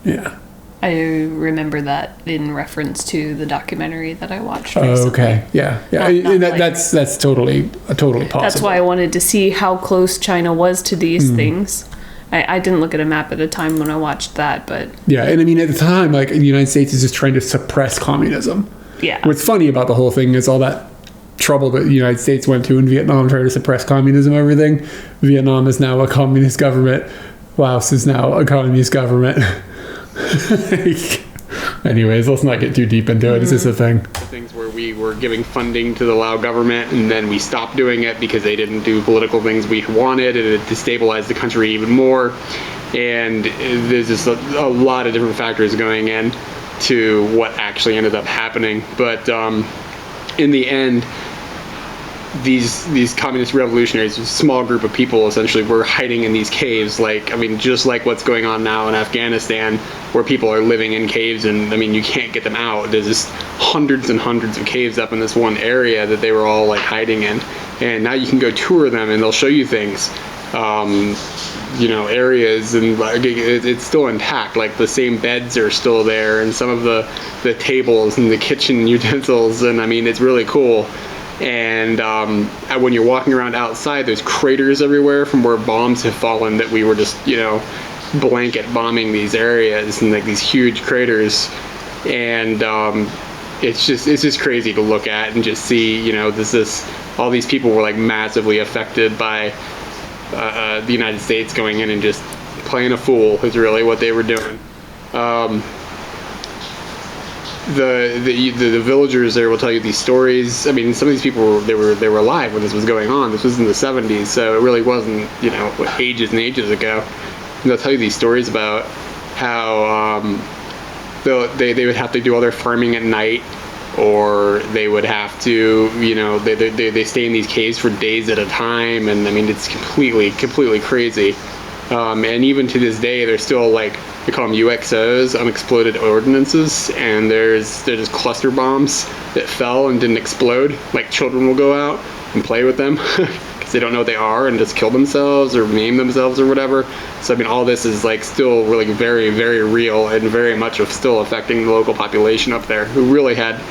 A: Yeah.
B: I remember that in reference to the documentary that I watched recently.
A: Okay. Yeah. Yeah.
B: Not like-
A: That's totally possible.
B: That's why I wanted to see how close China was to these things. I didn't look at a map at the time when I watched that, but
A: Yeah, and I mean at the time, like the United States is just trying to suppress communism.
B: yeah.
A: What's funny about the whole thing is all that trouble that the United States went to in Vietnam trying to suppress communism and everything. Vietnam is now a communist government. Laos is now a communist government. Anyways, let's not get too deep into it. It's just a thing.
C: things where we were giving funding to the Lao government, and then we stopped doing it because they didn't do political things we wanted, and it destabilized the country even more. And there's just a lot of different factors going in to what actually ended up happening. But in the end, these communist revolutionaries, a small group of people essentially, were hiding in these caves, like, I mean, just like what's going on now in Afghanistan, where people are living in caves, and I mean, you can't get them out. There's just hundreds and hundreds of caves up in this one area that they were all like hiding in, and now you can go tour them, and they'll show you things, you know, areas, and it's still intact. Like the same beds are still there, and some of the tables and the kitchen utensils, and I mean, it's really cool. And when you're walking around outside, there's craters everywhere from where bombs have fallen that we were just, you know, blanket bombing these areas, and like these huge craters. And it's just crazy to look at and just see, you know, all these people were like massively affected by the United States going in and just playing a fool is really what they were doing. The villagers there will tell you these stories. I mean, some of these people they were alive when this was going on. This was in the 70s, so it really wasn't, you know, ages and ages ago. And they'll tell you these stories about how they would have to do all their farming at night, or they would have to, you know, they stay in these caves for days at a time, and I mean, it's completely crazy. And even to this day, they're still like, they call them UXOs, unexploded ordnances, and there's just cluster bombs that fell and didn't explode. Like, children will go out and play with them because they don't know what they are and just kill themselves or maim themselves or whatever. So I mean, all this is like still really very, very real, and very much of still affecting the local population up there, who really had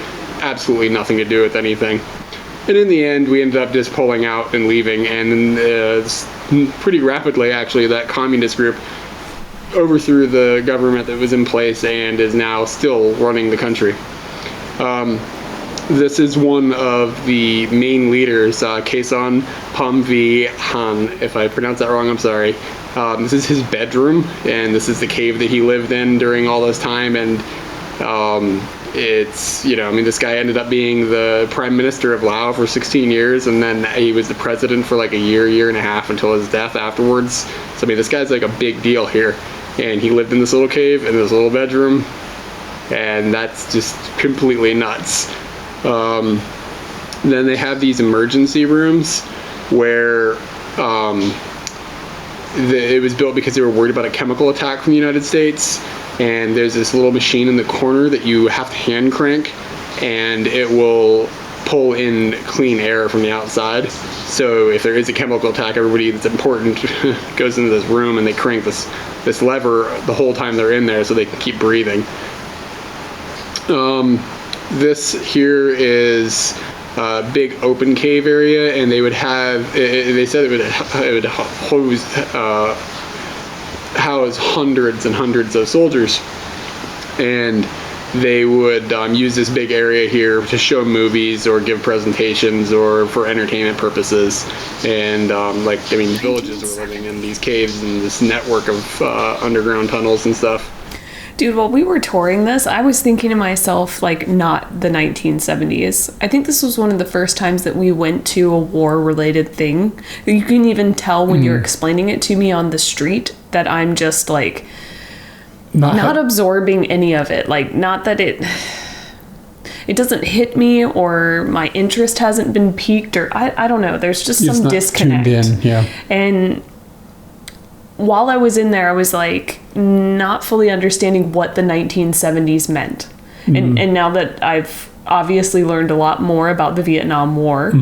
C: absolutely nothing to do with anything. And in the end, we ended up just pulling out and leaving, and pretty rapidly, actually, that communist group overthrew the government that was in place and is now still running the country. This is one of the main leaders, Kason Pamvi-Han. If I pronounce that wrong, I'm sorry. This is his bedroom, and this is the cave that he lived in during all this time, and it's, you know, I mean, this guy ended up being the prime minister of Laos for 16 years, and then he was the president for like a year and a half until his death afterwards. So I mean, this guy's like a big deal here, and he lived in this little cave in this little bedroom, and that's just completely nuts. Then they have these emergency rooms where it was built because they were worried about a chemical attack from the United States. And there's this little machine in the corner that you have to hand crank, and it will pull in clean air from the outside. So if there is a chemical attack, everybody that's important goes into this room, and they crank this lever the whole time they're in there so they can keep breathing. This here is a big open cave area, and they would have, they said it would house hundreds and hundreds of soldiers, and they would use this big area here to show movies or give presentations or for entertainment purposes. And like, I mean, villages were living in these caves and this network of underground tunnels and stuff.
B: Dude, while we were touring this, I was thinking to myself, like, not the 1970s. I think this was one of the first times that we went to a war-related thing. You can even tell when you're explaining it to me on the street that I'm just, like, not absorbing any of it. Like, not that it doesn't hit me, or my interest hasn't been piqued, or I don't know. There's just some disconnect.
A: Tuned in, yeah.
B: And while I was in there, I was like not fully understanding what the 1970s meant. And now that I've obviously learned a lot more about the Vietnam War,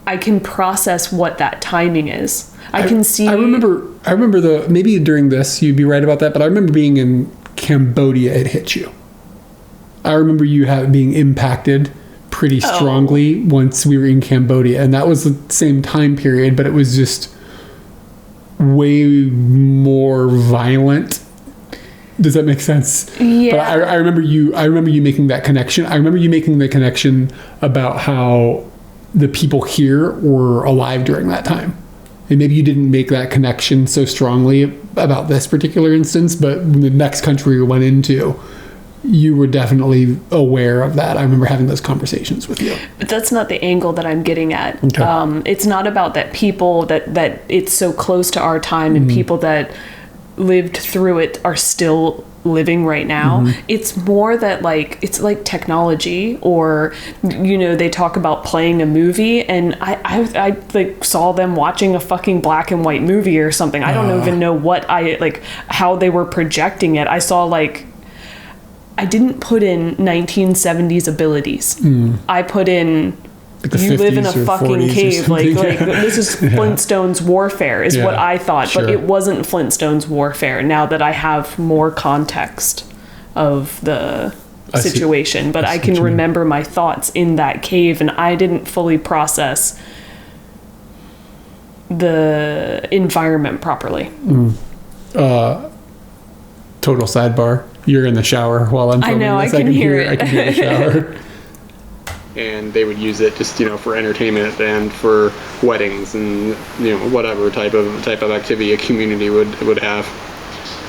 B: I can process what that timing is. I can see. I
A: remember maybe during this you'd be right about that, but I remember being in Cambodia, it hit you. I remember you being impacted pretty strongly once we were in Cambodia, and that was the same time period, but it was just way more violent. Does that make sense? Yeah. But I remember you making that connection. I remember you making the connection about how the people here were alive during that time. And maybe you didn't make that connection so strongly about this particular instance, but the next country we went into, you were definitely aware of that. I remember having those conversations with you.
B: But that's not the angle that I'm getting at. Okay. It's not about that people that it's so close to our time and people that lived through it are still living right now. It's more that like it's like technology, or they talk about playing a movie, and I like saw them watching a fucking black and white movie or something. I don't even know what how they were projecting it. I saw I didn't put in 1970s abilities. I put in you live in a fucking cave. Like this is Flintstones warfare is what I thought, but it wasn't Flintstones warfare now that I have more context of the situation. But I can remember my thoughts in that cave, and I didn't fully process the environment properly.
A: Total sidebar. You're in the shower while I'm filming. I know,
B: I can hear it.
A: I can hear the shower.
C: And they would use it just for entertainment and for weddings and whatever type of activity a community would have.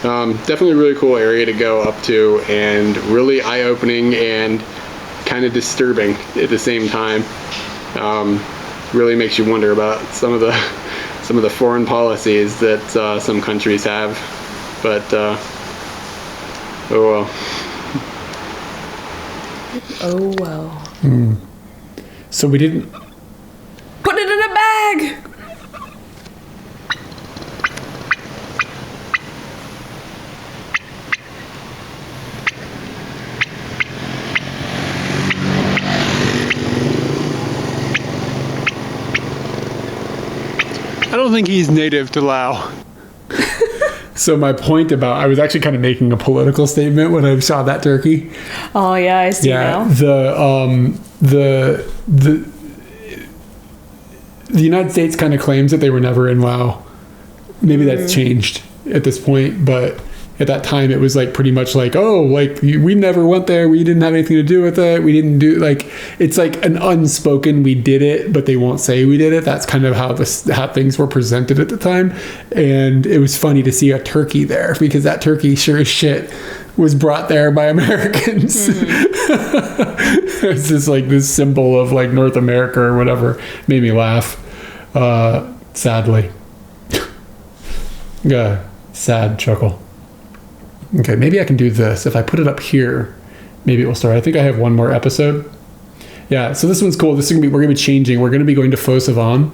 C: Definitely a really cool area to go up to, and really eye-opening and kind of disturbing at the same time. Really makes you wonder about some of the foreign policies that some countries have, but oh well.
B: Oh well.
A: So we didn't
B: put it in a bag.
C: I don't think he's native to Laos.
A: So my point I was actually kind of making a political statement when I saw that turkey.
B: Oh yeah, I see now.
A: The United States kind of claims that they were never in Laos. Maybe that's changed at this point, but at that time it was pretty much we never went there, we didn't have anything to do with it, we didn't do it's like an unspoken we did it, but they won't say we did it. That's kind of how things were presented at the time. And it was funny to see a turkey there, because that turkey sure as shit was brought there by Americans. It's just this symbol of North America or whatever. Made me laugh, sadly. Yeah, sad chuckle. Okay, maybe I can do this. If I put it up here, maybe it will start. I think I have one more episode. Yeah, so this one's cool. We're going to be changing. We're going to be going to Phonsavan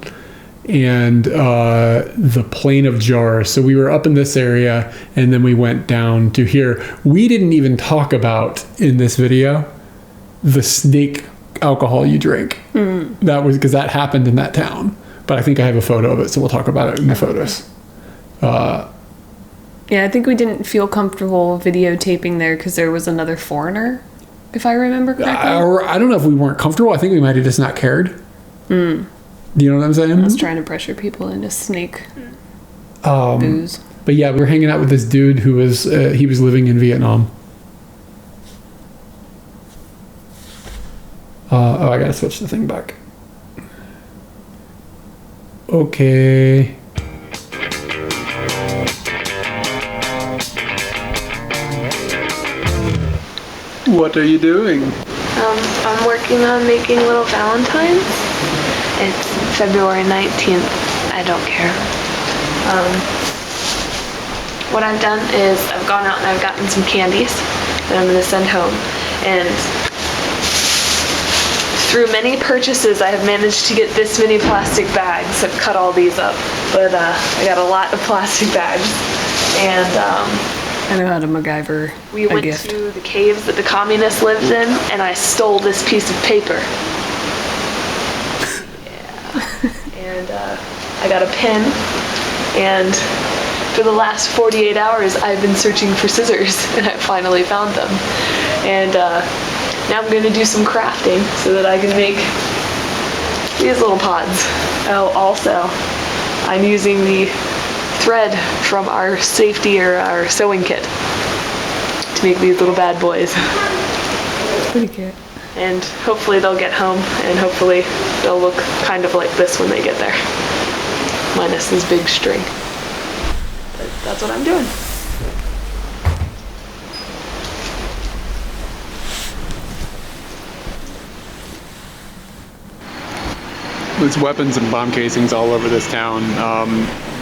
A: and the Plain of Jars. So we were up in this area, and then we went down to here. We didn't even talk about, in this video, the snake alcohol you drink. That was because that happened in that town. But I think I have a photo of it, so we'll talk about it in the photos.
B: Yeah, I think we didn't feel comfortable videotaping there because there was another foreigner, if I remember correctly.
A: I don't know if we weren't comfortable. I think we might have just not cared. Do you know what I'm saying?
B: I was trying to pressure people into snake booze.
A: But yeah, we were hanging out with this dude who was he was living in Vietnam. I gotta switch the thing back. Okay.
C: What are you doing?
D: I'm working on making little valentines. It's February 19th. I don't care. What I've done is I've gone out and I've gotten some candies that I'm going to send home. And through many purchases, I have managed to get this many plastic bags. I've cut all these up, but I got a lot of plastic bags. And
B: I know how to MacGyver
D: we went to the caves that the communists lived in, and I stole this piece of paper. Yeah. And I got a pin, and for the last 48 hours, I've been searching for scissors, and I finally found them. And now I'm going to do some crafting so that I can make these little pods. Oh, also, I'm using the thread from our safety or our sewing kit to make these little bad boys.
B: It's pretty cute.
D: And hopefully they'll get home, and hopefully they'll look kind of like this when they get there. Minus this big string. But that's what I'm doing.
C: There's weapons and bomb casings all over this town.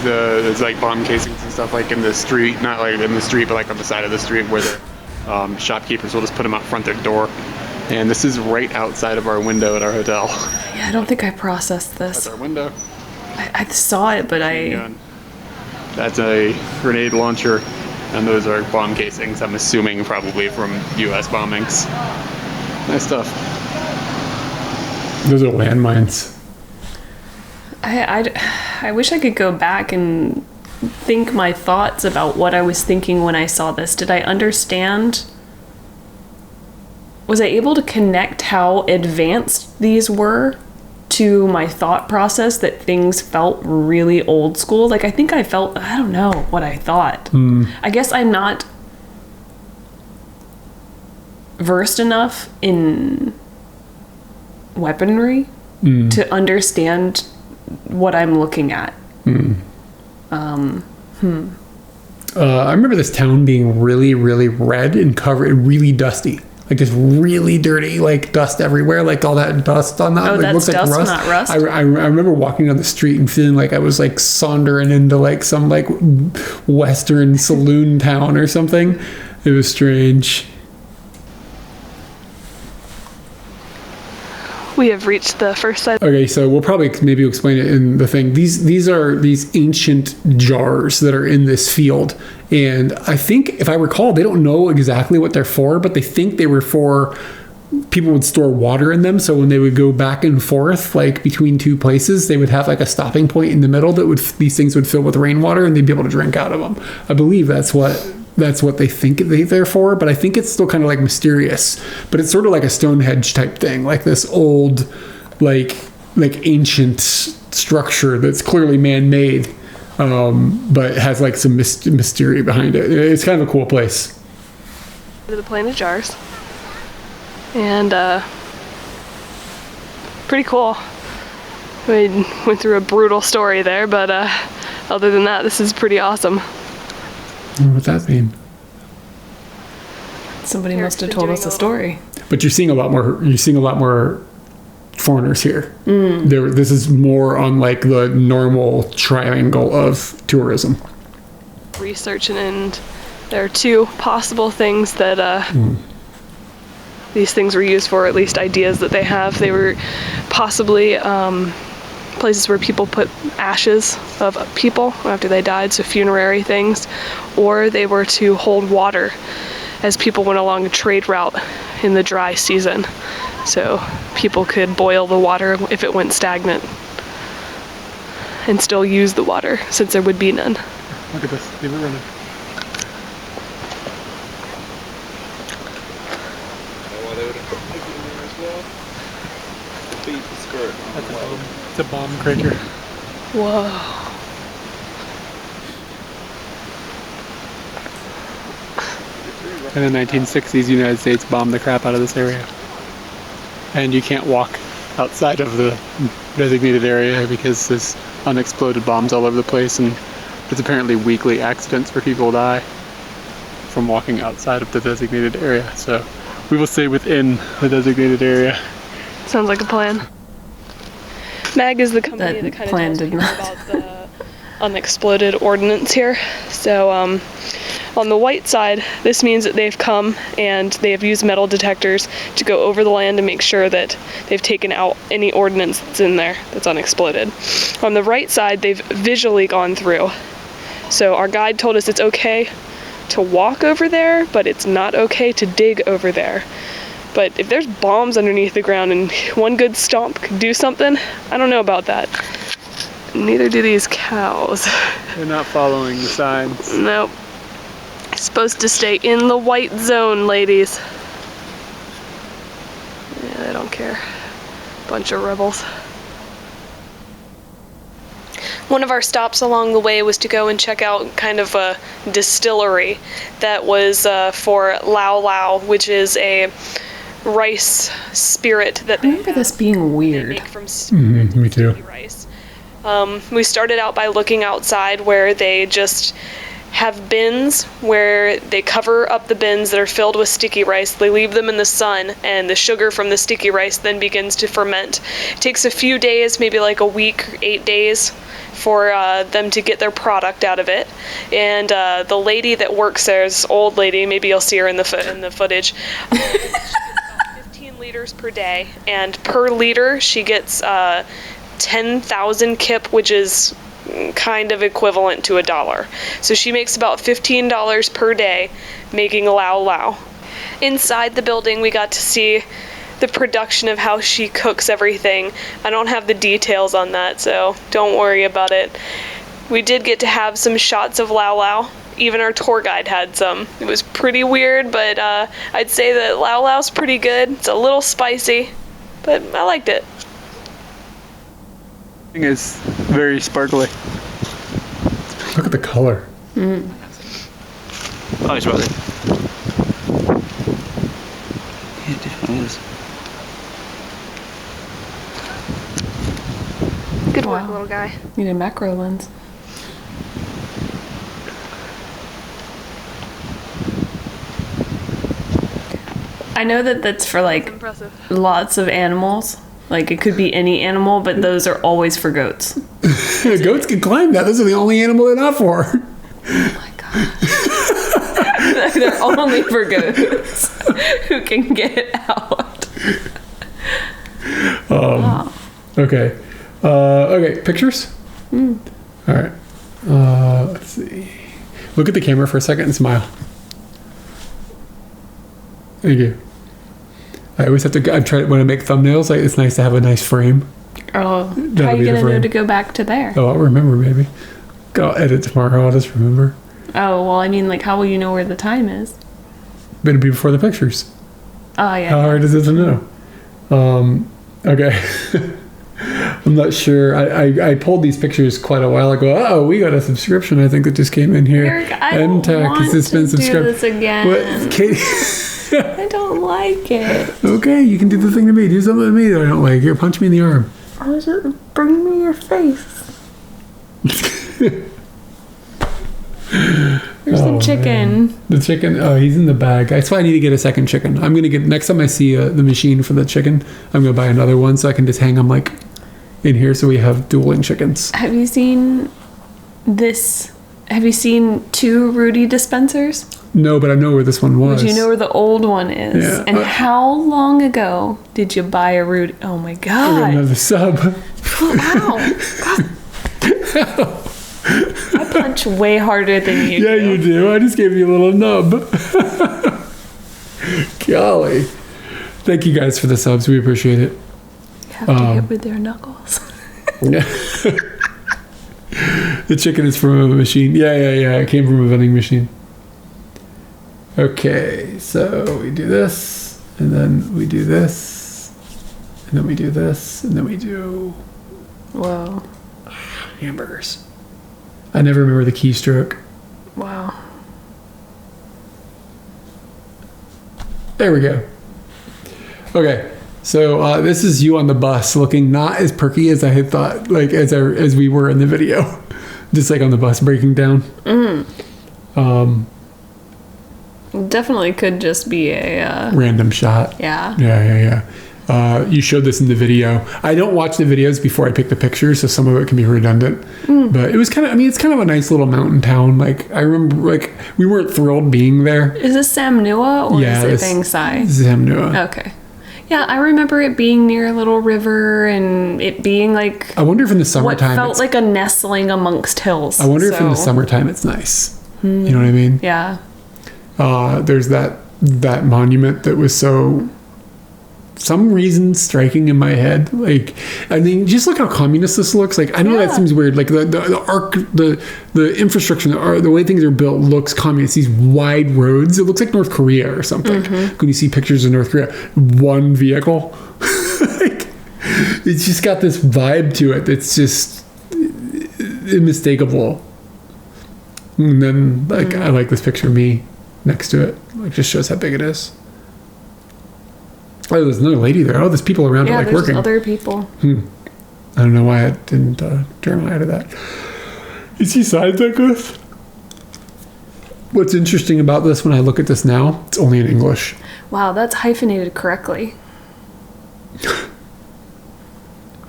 C: there's like bomb casings and stuff like in the street, not like in the street, but like on the side of the street where the shopkeepers will just put them out front their door. And this is right outside of our window at our hotel.
B: Yeah, I don't think I processed
C: That's
B: this.
C: our window.
B: I saw it, but
C: That's a grenade launcher, and those are bomb casings, I'm assuming probably from U.S. bombings. Nice stuff.
A: Those are landmines.
B: I wish I could go back and think my thoughts about what I was thinking when I saw this. Did I understand? Was I able to connect how advanced these were to my thought process, that things felt really old school? Like, I think I don't know what I thought. I guess I'm not versed enough in weaponry to understand what I'm looking at.
A: I remember this town being really, really red and covered, really dusty. Like just really dirty, like dust everywhere, like all that dust on that.
B: Oh,
A: like,
B: that's
A: looks
B: dust,
A: like rust.
B: not rust?
A: I remember walking down the street and feeling like I was like sauntering into like some like Western saloon town or something. It was strange.
D: We have reached the first side.
A: Okay, so we'll probably maybe explain it in the thing. These are these ancient jars that are in this field, and I think if I recall, they don't know exactly what they're for, but they think they were for people would store water in them. So when they would go back and forth like between two places, they would have like a stopping point in the middle that would these things would fill with rainwater, and they'd be able to drink out of them. I believe that's what they think they're for, but I think it's still kind of like mysterious. But it's sort of like a Stonehenge type thing, like this old, like ancient structure that's clearly man-made, but has like some mystery behind it. It's kind of a cool place.
D: To the plain of jars, and pretty cool. We went through a brutal story there, but other than that, this is pretty awesome.
A: What's that mean?
B: Somebody must have told us a story.
A: But you're seeing a lot more foreigners here. This is more on like the normal triangle of tourism.
D: Researching, and there are two possible things that these things were used for, at least ideas that they have. They were possibly places where people put ashes of people after they died, so funerary things, or they were to hold water as people went along a trade route in the dry season, so people could boil the water if it went stagnant and still use the water since there would be none.
C: Look at this, leave it running. It's a bomb crater.
D: Whoa.
C: In the 1960s, the United States bombed the crap out of this area. And you can't walk outside of the designated area because there's unexploded bombs all over the place, and there's apparently weekly accidents where people die from walking outside of the designated area. So we will stay within the designated area.
D: Sounds like a plan. MAG is the company that kind of
B: plan
D: tells
B: did
D: people
B: not.
D: about the unexploded ordnance here. So on the white side, this means that they've come and they have used metal detectors to go over the land and make sure that they've taken out any ordnance that's in there that's unexploded. On the right side, they've visually gone through. So our guide told us it's okay to walk over there, but it's not okay to dig over there. But if there's bombs underneath the ground and one good stomp could do something, I don't know about that. Neither do these cows.
C: They're not following the signs.
D: Nope. Supposed to stay in the white zone, ladies. Yeah, they don't care. Bunch of rebels. One of our stops along the way was to go and check out kind of a distillery that was for Lao Lao, which is a rice spirit that
B: I remember this being weird.
D: make from spirit
A: me too.
D: rice. We started out by looking outside where they just
E: have bins where they cover up the bins that are filled with sticky rice. They leave them in the sun, and the sugar from the sticky rice then begins to ferment. It takes a few days, maybe like a week, 8 days, for them to get their product out of it. And the lady that works there, this old lady, maybe you'll see her in the footage, she gets about 15 liters per day, and per liter she gets 10,000 kip, which is kind of equivalent to $1. So she makes about $15 per day making Lao Lao. Inside the building, we got to see the production of how she cooks everything. I don't have the details on that, so don't worry about it. We did get to have some shots of Lao Lao. Even our tour guide had some. It was pretty weird, but I'd say that Lao Lao's pretty good. It's a little spicy, but I liked it.
C: Is very sparkly.
A: Look at the color.
C: Oh, it's about it.
F: It definitely is.
E: Good work, little guy.
B: You need a macro lens. I know that that's for like
E: Impressive.
B: lots of animals. Like it could be any animal, but those are always for goats.
A: Goats can climb that. Those are the only animal they're not for.
B: Oh my god. They're only for goats who can get out. Wow.
A: Okay. Okay, pictures? All right. Let's see. Look at the camera for a second and smile. Thank you. I always have to, when I make thumbnails, like, it's nice to have a nice frame.
B: Oh, how
A: That'll
B: are
A: be
B: you
A: the
B: going to know
A: frame.
B: to go back to there?
A: Oh, I'll remember maybe. I'll edit tomorrow, I'll just remember.
B: Oh, well, I mean, like, how will you know where the time is?
A: But it'll be before the pictures.
B: Oh, yeah.
A: How hard is it to know? Okay. I'm not sure. I pulled these pictures quite a while ago. Oh, we got a subscription. I think that just came in here.
B: Eric, I don't want to do this again.
A: What? Katie?
B: I don't like it.
A: Okay, you can do the thing to me. Do something to me that I don't like. Here, punch me in the arm.
B: Bring me your face. There's the chicken.
A: Man. The chicken. Oh, he's in the bag. That's why I need to get a second chicken. I'm gonna get next time I see the machine for the chicken. I'm gonna buy another one so I can just hang them like in here so we have dueling chickens.
B: Have you seen this? Have you seen 2 Rudy dispensers?
A: No, but I know where this one was.
B: Do you know where the old one is?
A: Yeah.
B: And how long ago did you buy a Rudy? Oh my
A: I got
B: god!
A: another sub.
B: Ow! I punch way harder than you
A: Yeah,
B: do.
A: you do. I just gave you a little nub. Golly. Thank you guys for the subs. We appreciate it.
B: You have to hit with their knuckles.
A: The chicken is from a machine. Yeah. It came from a vending machine. Okay, so we do this, and then we do this, and then we do this, and then we do
B: Whoa.
A: hamburgers. I never remember the keystroke.
B: Wow.
A: There we go. Okay, so this is you on the bus, looking not as perky as I had thought, like as we were in the video, just like on the bus breaking down.
B: Definitely could just be a
A: Random shot.
B: yeah.
A: Yeah. You showed this in the video. I don't watch the videos before I pick the pictures, so some of it can be redundant. But it was kind of, it's kind of a nice little mountain town. Like, I remember, like, we weren't thrilled being there.
B: Is this Sam Neua or
A: Yeah,
B: is
A: this-
B: it Vieng Sai?
A: This is Neua.
B: Okay. Yeah, I remember it being near a little river and it being like
A: I wonder if in the
B: what
A: summertime,
B: felt like a nestling amongst hills.
A: I wonder if in the
B: So,
A: summertime it's nice. You know what I mean?
B: Yeah.
A: There's that monument that was so, some reason, striking in my head. Like, I mean, just look how communist this looks. Like, I know that
B: Yeah.
A: seems weird. Like the infrastructure, the way things are built looks communist. These wide roads. It looks like North Korea or something. When you see pictures of North Korea, one vehicle. Like, it's just got this vibe to it. It's just unmistakable. And then, like, I like this picture of me next to it. Like, just shows how big it is. Oh, there's another lady there. Oh, there's people around
B: Yeah,
A: like
B: there's
A: working.
B: other people.
A: I don't know why I didn't journal out of that. You see signs like this? What's interesting about this when I look at this now, it's only in English.
B: Wow, that's hyphenated correctly.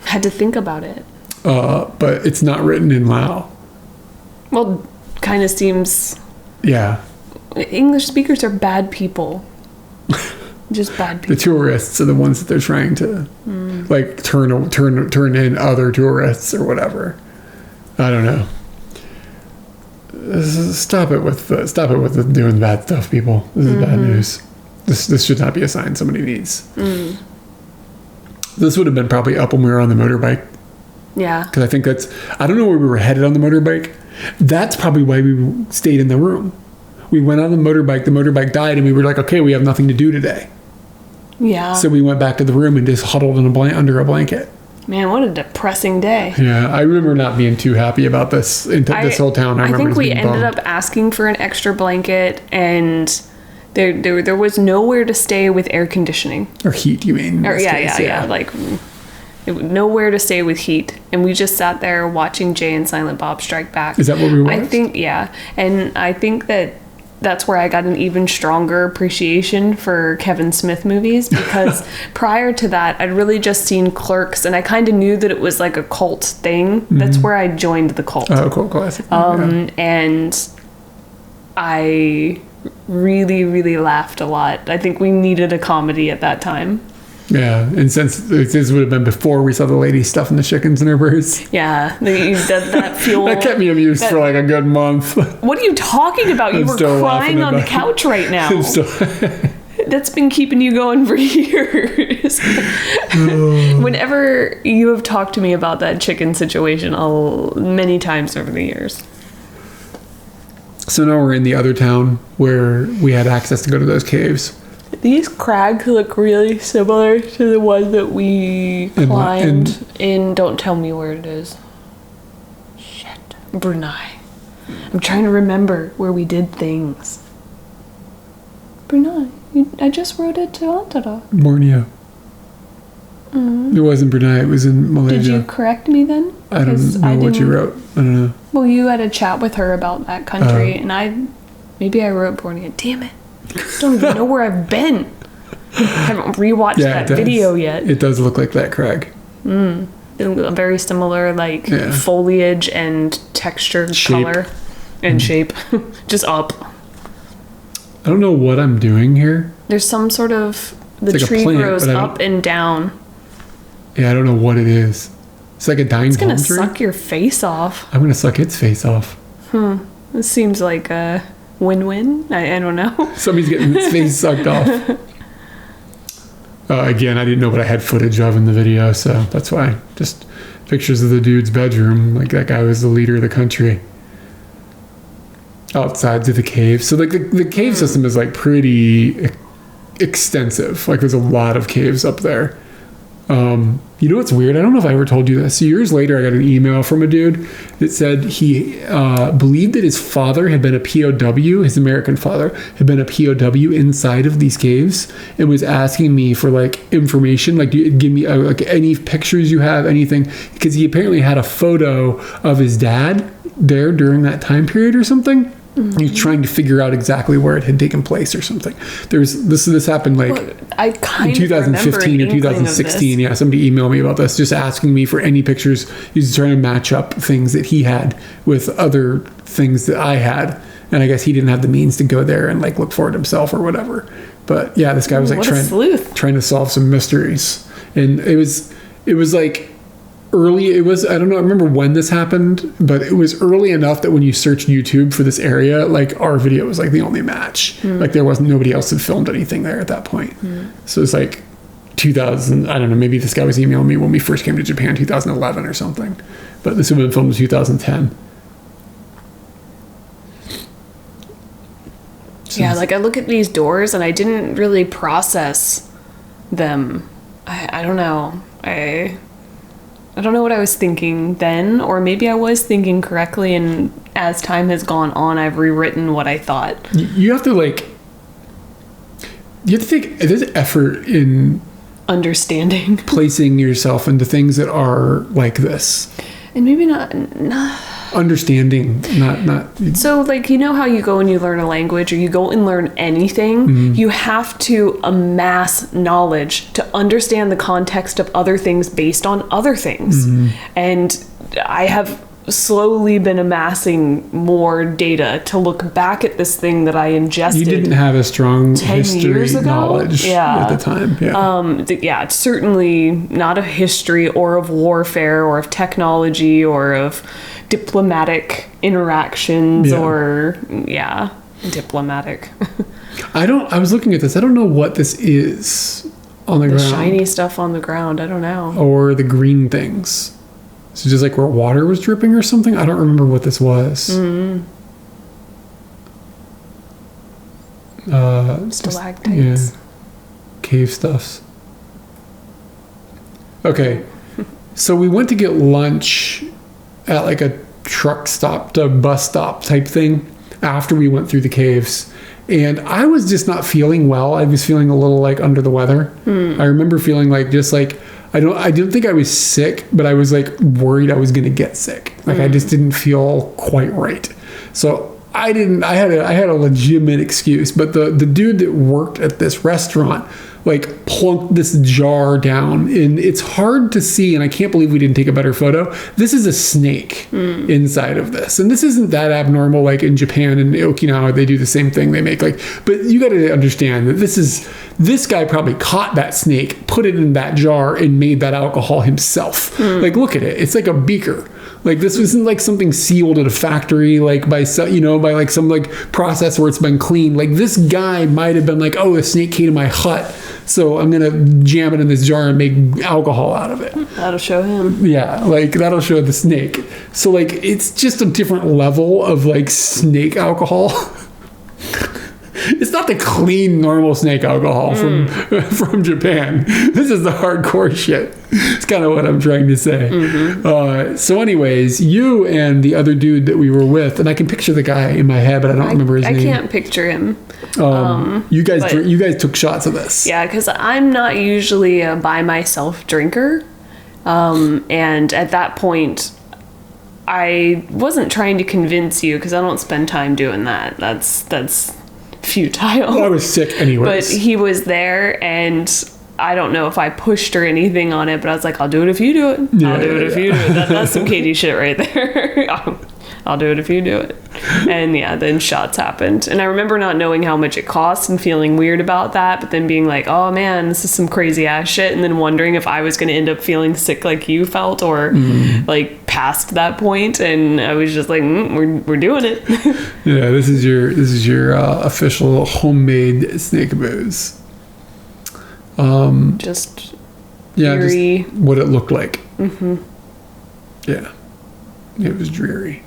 B: Had to think about it.
A: But it's not written in Lao.
B: Well, kind of seems...
A: Yeah.
B: English speakers are bad people. Just bad people.
A: The tourists are the ones that they're trying to like turn in other tourists or whatever. I don't know. Stop it with the doing bad stuff, people. This is bad news. This should not be a sign somebody needs. This would have been probably up when we were on the motorbike.
B: Yeah.
A: Because I think I don't know where we were headed on the motorbike. That's probably why we stayed in the room. We went on the motorbike died, and we were like, okay, we have nothing to do today.
B: Yeah.
A: So we went back to the room and just huddled under a blanket.
B: Man, what a depressing day.
A: Yeah, I remember not being too happy about this whole town.
B: I think we ended
A: bummed.
B: up asking for an extra blanket, and there was nowhere to stay with air conditioning.
A: Or heat, you mean?
B: Or yeah. Like, nowhere to stay with heat. And we just sat there watching Jay and Silent Bob Strike Back.
A: Is that what we watched?
B: I think, yeah. And I think that's where I got an even stronger appreciation for Kevin Smith movies, because prior to that, I'd really just seen Clerks, and I kind of knew that it was like a cult thing. That's where I joined the cult.
A: Oh, cool, classic.
B: And I really, really laughed a lot. I think we needed a comedy at that time.
A: Yeah, and since this would have been before we saw the lady stuffing the chickens in her purse.
B: Yeah, that fuel.
A: That kept me amused for like a good month.
B: What are you talking about? You were crying on the couch right now. That's been keeping you going for years. Whenever you have talked to me about that chicken situation many times over the years.
A: So now we're in the other town where we had access to go to those caves.
B: These crags look really similar to the one that we climbed in. Don't tell me where it is. Shit. Brunei. I'm trying to remember where we did things. Brunei. I just wrote it to Antara.
A: Borneo. It wasn't Brunei, it was in Malaysia.
B: Did you correct me then?
A: I don't know what you wrote. I don't know.
B: Well, you had a chat with her about that country, and maybe I wrote Borneo. Damn it. I don't even know where I've been. I haven't rewatched that video yet.
A: It does look like that crag.
B: Very similar, like foliage and texture, color, and shape. Just up.
A: I don't know what I'm doing here.
B: There's some sort of the tree grows up and down.
A: Yeah, I don't know what it is. It's like a dying palm tree.
B: It's gonna suck your face off.
A: I'm gonna suck its face off.
B: This seems like a win-win. I don't know.
A: Somebody's getting its face sucked off. Again, I didn't know what I had footage of in the video, so that's why. Just pictures of the dude's bedroom. Like, that guy was the leader of the country. Outside to the cave. So, like, the cave system is, like, pretty extensive. Like, there's a lot of caves up there. You know what's weird? I don't know if I ever told you this. Years later, I got an email from a dude that said he believed that his father had been a POW, his American father had been a POW inside of these caves, and was asking me for like information, like give me like any pictures you have, anything, because he apparently had a photo of his dad there during that time period or something. He was trying to figure out exactly where it had taken place or something. This happened like in 2015 or 2016. Yeah, somebody emailed me about this, just asking me for any pictures. He was trying to match up things that he had with other things that I had, and I guess he didn't have the means to go there and like look for it himself or whatever. But yeah, this guy was like trying to solve some mysteries, and it was like early. It was, I don't know, I remember when this happened, but it was early enough that when you searched YouTube for this area, like our video was like the only match. Like there wasn't, nobody else had filmed anything there at that point. So it's like 2000, I don't know, maybe this guy was emailing me when we first came to Japan, 2011 or something, but this would have been filmed in 2010.
B: Yeah, like I look at these doors and I didn't really process them. I don't know. I don't know what I was thinking then, or maybe I was thinking correctly, and as time has gone on, I've rewritten what I thought.
A: You have to think, there's effort in
B: understanding,
A: placing yourself into things that are like this.
B: And maybe not
A: understanding, not.
B: So, like, you know how you go and you learn a language, or you go and learn anything, you have to amass knowledge to understand the context of other things based on other things. And I have slowly been amassing more data to look back at this thing that I ingested.
A: You didn't have a strong
B: 10
A: history
B: years ago?
A: knowledge at the time. Yeah.
B: It's certainly not a history or of warfare or of technology or of diplomatic interactions or diplomatic.
A: I was looking at this. I don't know what this is on the ground.
B: Shiny stuff on the ground. I don't know.
A: Or the green things. So just like where water was dripping or something? I don't remember what this was.
B: Stalactites.
A: Yeah. Cave stuffs. Okay. So we went to get lunch at like a truck stop to bus stop type thing after we went through the caves. And I was just not feeling well. I was feeling a little like under the weather. I remember feeling like just like I didn't think I was sick, but I was like worried I was going to get sick. Like I just didn't feel quite right. So I had a legitimate excuse, but the dude that worked at this restaurant like plunked this jar down, and it's hard to see, and I can't believe we didn't take a better photo. This is a snake inside of this, and this isn't that abnormal. Like in Japan and Okinawa, they do the same thing. They make but you got to understand that this guy probably caught that snake, put it in that jar, and made that alcohol himself. Like look at it, it's like a beaker. Like this wasn't like something sealed at a factory, like by like some like process where it's been cleaned. Like this guy might have been like, oh, a snake came to my hut, so I'm gonna jam it in this jar and make alcohol out of it.
B: That'll show him.
A: Yeah, like that'll show the snake. So like it's just a different level of like snake alcohol. It's not the clean, normal snake alcohol from Japan. This is the hardcore shit. It's kind of what I'm trying to say. So anyways, you and the other dude that we were with, and I can picture the guy in my head, but I don't remember his name.
B: I can't picture him.
A: You guys took shots of this.
B: Yeah, because I'm not usually a by myself drinker. And at that point, I wasn't trying to convince you, because I don't spend time doing that. That's futile.
A: Well, I was sick anyways.
B: But he was there, and I don't know if I pushed or anything on it, but I was like, I'll do it if you do it. I'll do it if you do it. That's some Katie shit right there. I'll do it if you do it. And yeah, then shots happened. And I remember not knowing how much it cost and feeling weird about that, but then being like, oh man, this is some crazy ass shit. And then wondering if I was going to end up feeling sick like you felt, or like past that point. And I was just like, we're doing it.
A: Yeah, this is your official homemade snake booze.
B: Just
A: dreary. Just what it looked like. Yeah, it was dreary.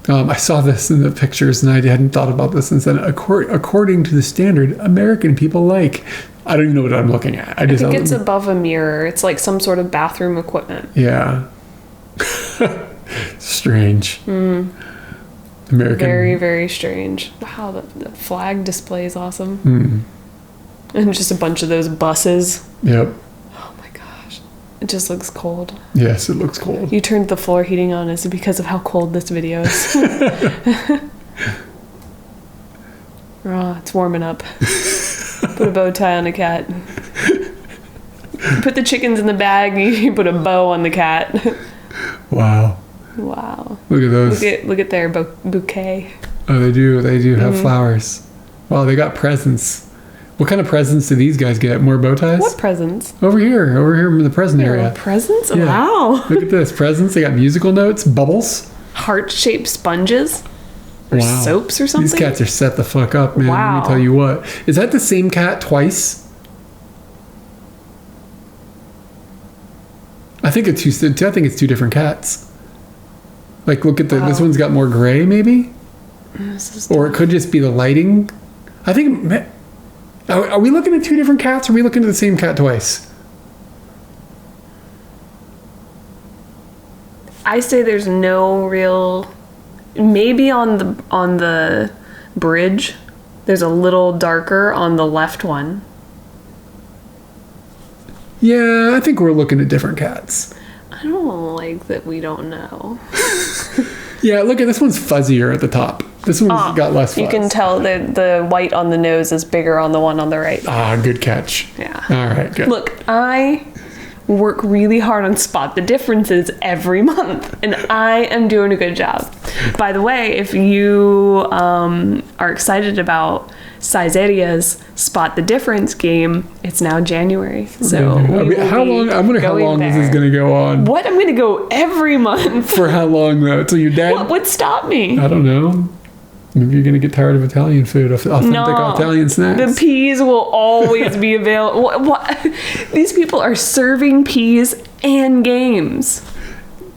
A: I saw this in the pictures, and I hadn't thought about this, and said, according to the standard American people like. I don't even know what I'm looking at. I think
B: it's above a mirror. It's like some sort of bathroom equipment.
A: Yeah. Strange. American.
B: Very, very strange. Wow, the flag display is awesome. And just a bunch of those buses.
A: Yep.
B: Oh my gosh. It just looks cold.
A: Yes, it looks cold.
B: You turned the floor heating on. Is it because of how cold this video is? Oh, it's warming up. Put a bow tie on a cat. Put the chickens in the bag. You put a bow on the cat.
A: Wow. Look at those.
B: Look at their bouquet.
A: Oh, they do have flowers. Wow, they got presents. What kind of presents do these guys get? More bow ties?
B: What presents?
A: Over here in the present area.
B: Presents?
A: Yeah.
B: Wow.
A: Look at this. Presents. They got musical notes, bubbles.
B: Heart-shaped sponges? Or soaps or something?
A: These cats are set the fuck up, man.
B: Wow.
A: Let me tell you what. Is that the same cat twice? I think it's two different cats. Like, look at this one's got more gray, maybe? Or it could just be the lighting. I think... Are we looking at two different cats, or are we looking at the same cat twice?
B: I say there's no real... Maybe on the bridge, there's a little darker on the left one.
A: Yeah, I think we're looking at different cats.
B: I don't like that we don't know.
A: Yeah, look at this one's fuzzier at the top. This one's got less fuzz.
B: You can tell that the white on the nose is bigger on the one on the right.
A: Good catch.
B: Yeah.
A: All right, good.
B: Look, I work really hard on spot the differences every month, and I am doing a good job. By the way, if you are excited about Sizeria's Spot the Difference game, it's now January. So
A: how long? I wonder how long this is going to go on.
B: What? I'm going to go every month.
A: For how long though? Till you're dead?
B: What would stop me?
A: I don't know. Maybe you're going to get tired of Italian food, authentic Italian snacks.
B: The peas will always be available. What? These people are serving peas and games.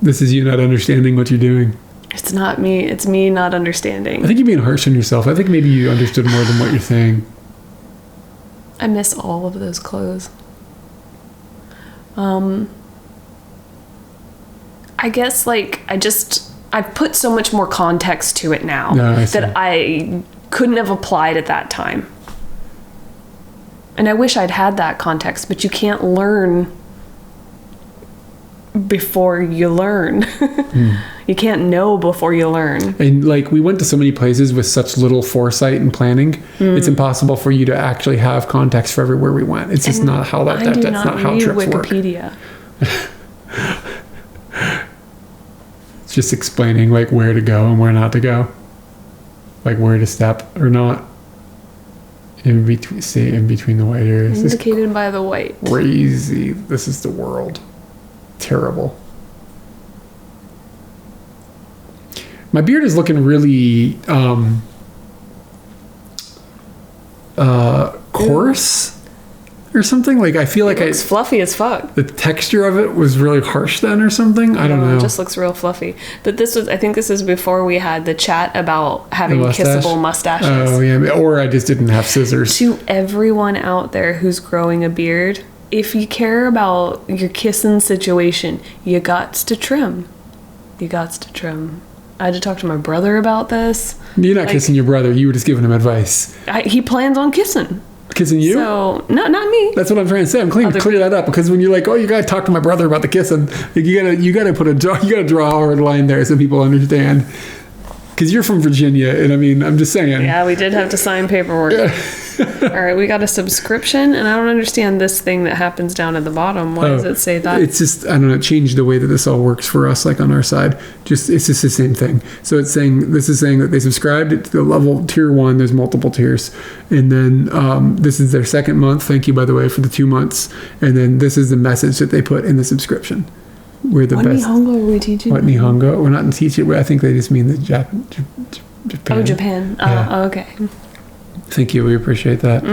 A: This is you not understanding what you're doing.
B: It's not me. It's me not understanding.
A: I think you're being harsh on yourself. I think maybe you understood more than what you're saying.
B: I miss all of those clothes. I guess I've put so much more context to it now that I couldn't have applied at that time. And I wish I'd had that context, but you can't learn before you learn. You can't know before you learn.
A: And we went to so many places with such little foresight and planning. It's impossible for you to actually have context for everywhere we went. It's just not how that's not how trips
B: Wikipedia.
A: Work. It's just explaining where to go and where not to go, where to step or not. In between the white areas.
B: Indicated by the white.
A: Crazy. This is the world. Terrible. My beard is looking really coarse or something. I feel like
B: It's fluffy as fuck.
A: the texture of it was really harsh then or something. I don't know.
B: It just looks real fluffy. But I think this is before we had the chat about having kissable mustaches.
A: Oh yeah, or I just didn't have scissors.
B: To everyone out there who's growing a beard, if you care about your kissing situation, you gots to trim. I had to talk to my brother about this.
A: You're not kissing your brother. You were just giving him advice.
B: He plans on kissing.
A: Kissing you?
B: So, no, not me.
A: That's what I'm trying to say. I'm clear that up, because when you're you gotta talk to my brother about the kissing, you gotta draw a line there so people understand. Because you're from Virginia, and I'm just saying.
B: Yeah, we did have to sign paperwork. All right, we got a subscription, and I don't understand this thing that happens down at the bottom. Why does it say that?
A: It's just, I don't know, it changed the way that this all works for us, on our side. It's just the same thing. So this is saying that they subscribed to the level tier 1. There's multiple tiers. And then this is their second month. Thank you, by the way, for the 2 months. And then this is the message that they put in the subscription. We're the best.
B: What Nihongo are we teaching?
A: What Nihongo? We're not teaching it. I think they just mean the Japan.
B: Oh, Japan.
A: Yeah.
B: Oh, okay.
A: Thank you. We appreciate that.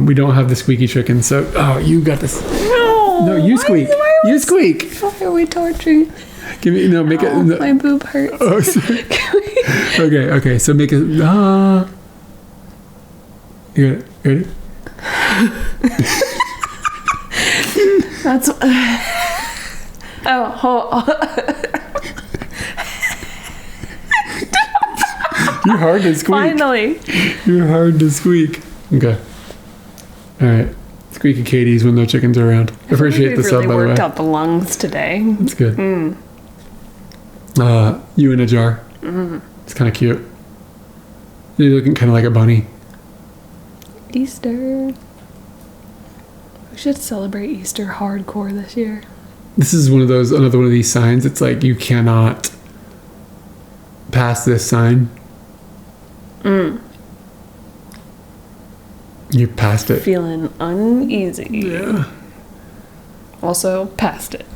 A: We don't have the squeaky chicken, so you got this. No, you squeak. You squeak.
B: Why are we torturing?
A: Give me make it. No.
B: My boob hurts.
A: Oh, sorry. Okay. So make it. You ready?
B: That's.
A: You're hard to squeak.
B: Finally.
A: You're hard to squeak. Okay. All right. Squeaky Katie's when no chickens are around. I appreciate the sub, by the way.
B: We worked out the lungs today.
A: That's good. You in a jar. It's kind of cute. You're looking kind of like a bunny.
B: Easter. We should celebrate Easter hardcore this year.
A: This is another one of these signs. It's you cannot pass this sign. You passed it.
B: Feeling uneasy.
A: Yeah.
B: Also, passed it.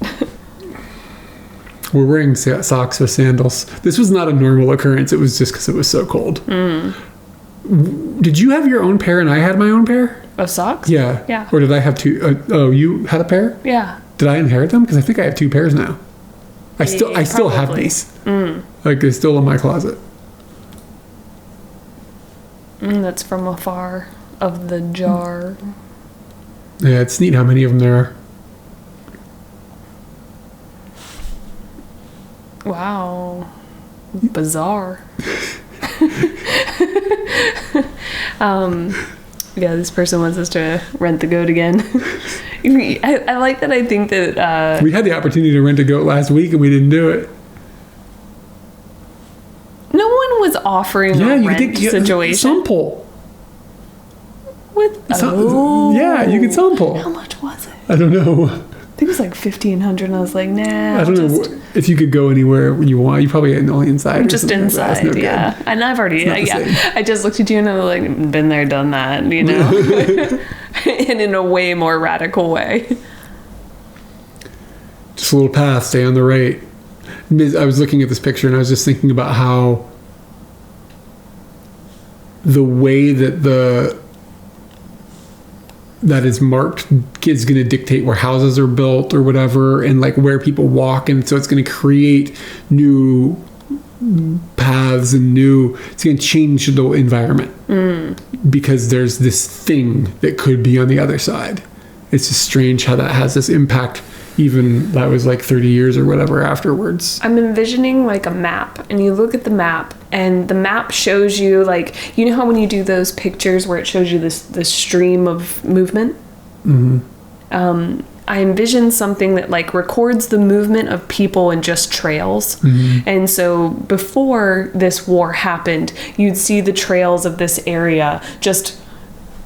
A: We're wearing socks with sandals. This was not a normal occurrence. It was just because it was so cold. Did you have your own pair and I had my own pair?
B: Of socks?
A: Yeah.
B: Yeah.
A: Or did I have two? You had a pair?
B: Yeah.
A: Did I inherit them? Because I think I have 2 pairs now. I still have
B: Probably.
A: these. They're still in my closet.
B: That's from afar of the jar.
A: Yeah, it's neat how many of them there are.
B: Wow. Bizarre. Yeah, this person wants us to rent the goat again. I like that. I think that
A: we had the opportunity to rent a goat last week and we didn't do it.
B: offering
A: Yeah,
B: a
A: you
B: rent
A: could take
B: situation.
A: sample.
B: With
A: Yeah, you could sample.
B: How much was it?
A: I don't know.
B: I think it was like $1,500, and I was like, nah.
A: I don't know if you could go anywhere you want. You probably only inside.
B: Just inside,
A: That's no good.
B: yeah. And I've already,
A: not the
B: yeah.
A: same.
B: I just looked at you and I was like, been there, done that, you know? And in a way more radical way.
A: Just a little path, stay on the right. I was looking at this picture and I was just thinking about how the way that is marked is going to dictate where houses are built or whatever, and like where people walk, and so it's going to create new paths and it's going to change the environment because there's this thing that could be on the other side. It's just strange how that has this impact, even that was like 30 years or whatever afterwards.
B: I'm envisioning like a map, and you look at the map, and the map shows you, like, you know how when you do those pictures where it shows you this stream of movement? I envision something that like records the movement of people and just trails. And so before this war happened, you'd see the trails of this area just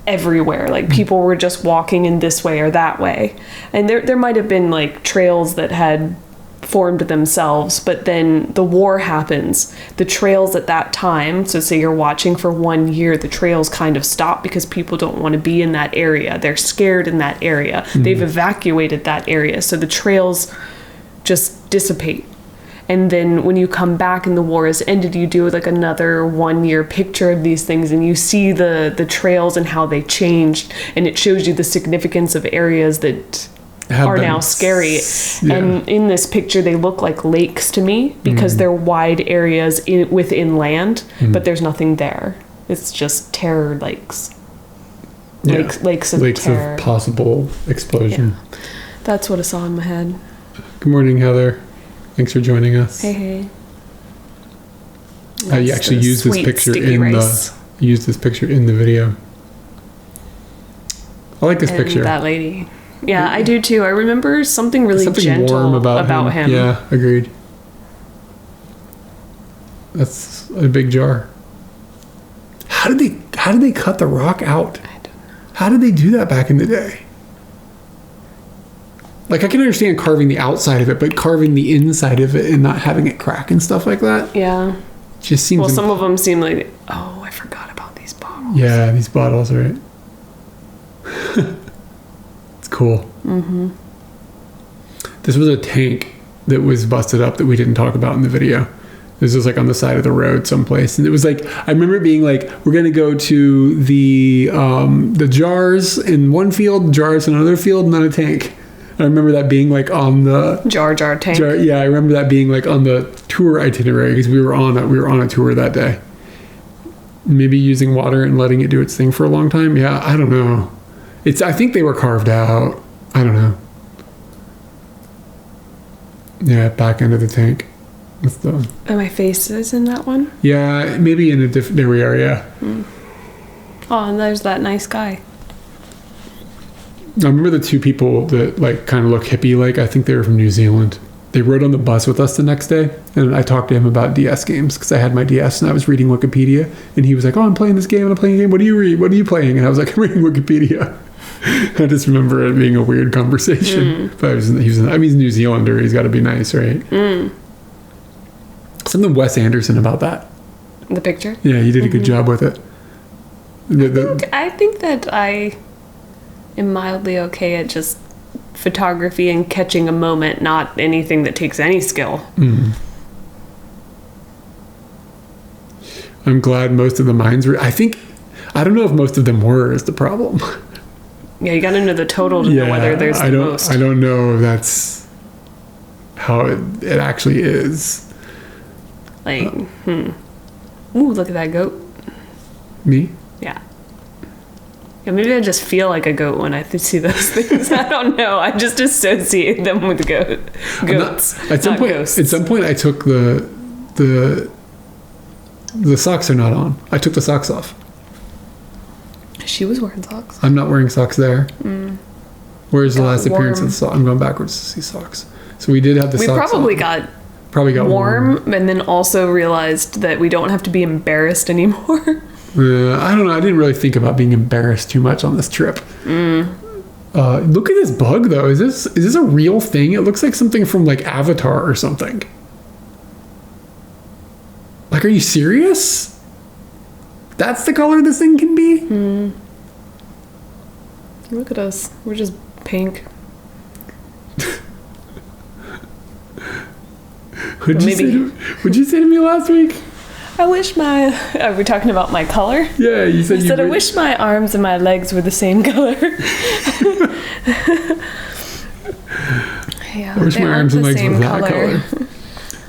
B: everywhere. Like people were just walking in this way or that way. And there might have been like trails that had formed themselves, but then the war happens. The trails at that time, so say you're watching for 1 year, the trails kind of stop because people don't want to be in that area. They're scared in that area. They've evacuated that area. So the trails just dissipate. And then when you come back and the war has ended, you do like another 1 year picture of these things, and you see the trails and how they changed, and it shows you the significance of areas that are now scary. And in this picture they look like lakes to me because they're wide areas within land, but there's nothing there. It's just terror lakes. Lakes of terror.
A: Of possible explosion.
B: Yeah. That's what I saw in my head.
A: Good morning, Heather. Thanks for joining us.
B: Hey.
A: You actually used this picture in the video. I like this picture.
B: That lady. Yeah, I do too. I remember something really gentle
A: warm about
B: him.
A: Yeah, agreed. That's a big jar. How did they cut the rock out?
B: I don't know.
A: How did they do that back in the day? Like, I can understand carving the outside of it, but carving the inside of it and not having it crack and stuff like that.
B: Yeah.
A: Just seems.
B: Well, some of them seem like, oh, I forgot about these bottles.
A: Yeah, these bottles, right? It's cool. This was a tank that was busted up that we didn't talk about in the video. This was like on the side of the road someplace, and it was like, I remember it being like, we're gonna go to the jars in one field, jars in another field, not a tank. I remember that being like on the
B: jar tank.
A: Yeah, I remember that being like on the tour itinerary because we were on a tour that day. Maybe using water and letting it do its thing for a long time. Yeah, I don't know. I think they were carved out. I don't know. Yeah, back into the tank.
B: And my face is in that one?
A: Yeah, maybe in a different. There we are. Yeah.
B: Oh, and there's that nice guy.
A: I remember the two people that like kind of look hippie like. I think they were from New Zealand. They rode on the bus with us the next day, and I talked to him about DS games because I had my DS and I was reading Wikipedia, and he was like, "Oh, I'm playing this game and I'm playing a game. What do you read? What are you playing?" And I was like, "I'm reading Wikipedia." I just remember it being a weird conversation. But he's a New Zealander. He's got to be nice, right? Something Wes Anderson about that.
B: The picture?
A: Yeah, he did a good job with it.
B: I think that I am mildly okay at just photography and catching a moment, not anything that takes any skill.
A: I'm glad most of the mines were. I don't know if most of them were is the problem.
B: Yeah, you gotta know the total to know whether there's the most.
A: I don't know if that's how it actually is.
B: Like, Ooh, look at that goat.
A: Me?
B: Yeah. Yeah, maybe I just feel like a goat when I see those things. I don't know. I just associate them with goats.
A: At some point, I took the socks are not on. I took the socks off.
B: She was wearing socks.
A: I'm not wearing socks there. Where's the last appearance of the
B: warm.
A: socks? I'm going backwards to see socks. So we did have the socks on.
B: We probably got
A: Probably got
B: warm, and then also realized that we don't have to be embarrassed anymore.
A: I don't know. I didn't really think about being embarrassed too much on this trip. Look at this bug, though. Is this a real thing? It looks like something from like Avatar or something. Like, are you serious? That's the color this thing can be?
B: Look at us. We're just pink.
A: What'd you say to me last week?
B: I wish are we talking about my color?
A: Yeah, you said
B: I wish my arms and my legs were the same color. Yeah,
A: I wish my arms and legs were that color.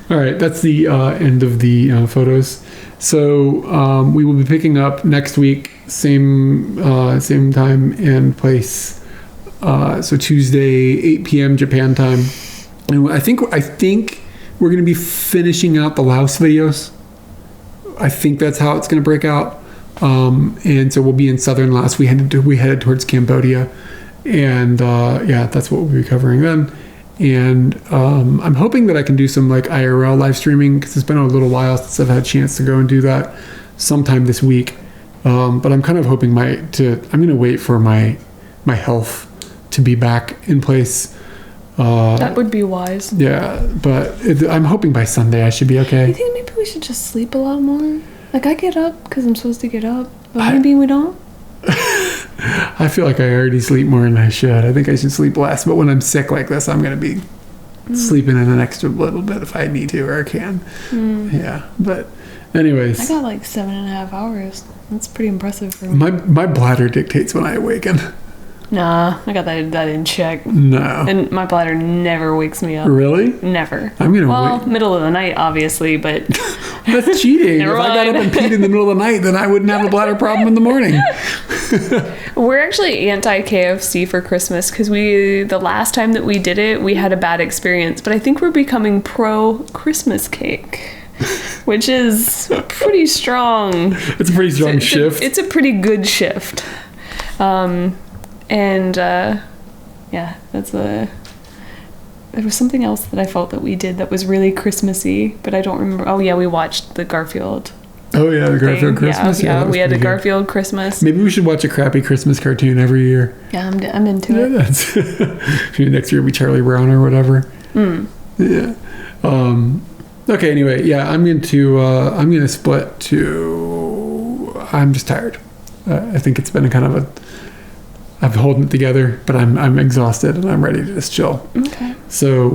A: All right, that's the end of the photos. So we will be picking up next week, same time and place. So Tuesday, 8 p.m. Japan time, and I think we're going to be finishing out the Laos videos. I think that's how it's going to break out. And so we'll be in southern Laos. We headed towards Cambodia, and that's what we'll be covering then. And I'm hoping that I can do some like IRL live streaming, because it's been a little while since I've had a chance to go and do that sometime this week. But I'm kind of hoping I'm going to wait for my health to be back in place.
B: That would be wise.
A: Yeah, but I'm hoping by Sunday I should be okay.
B: You think maybe we should just sleep a lot more? Like, I get up because I'm supposed to get up, but maybe we don't?
A: I feel like I already sleep more than I should. I think I should sleep less, but when I'm sick like this, I'm going to be sleeping in an extra little bit if I need to or I can. Yeah, but anyways.
B: I got like 7.5 hours. That's pretty impressive for me.
A: My bladder dictates when I awaken.
B: Nah, I got that in check.
A: No.
B: And my bladder never wakes me up.
A: Really?
B: Never.
A: I'm going to wait.
B: Middle of the night, obviously, but...
A: That's cheating. If
B: Never
A: I got up
B: mind.
A: and peed in the middle of the night, then I wouldn't have a bladder problem in the morning.
B: We're actually anti-KFC for Christmas because the last time that we did it, we had a bad experience. But I think we're becoming pro-Christmas cake, which is pretty strong.
A: It's a pretty strong shift.
B: It's a pretty good shift. There was something else that I felt that we did that was really Christmassy, but I don't remember. Oh yeah, we watched the Garfield.
A: Oh yeah, the Garfield Christmas.
B: Yeah, we had a Garfield Christmas.
A: Maybe we should watch a crappy Christmas cartoon every year.
B: Yeah, I'm into it.
A: That's maybe next year will be Charlie Brown or whatever. Yeah. Okay. Anyway, yeah, I'm going to split to. I'm just tired. I think it's been a kind of I've holding it together, but I'm exhausted and I'm ready to just chill.
B: Okay.
A: So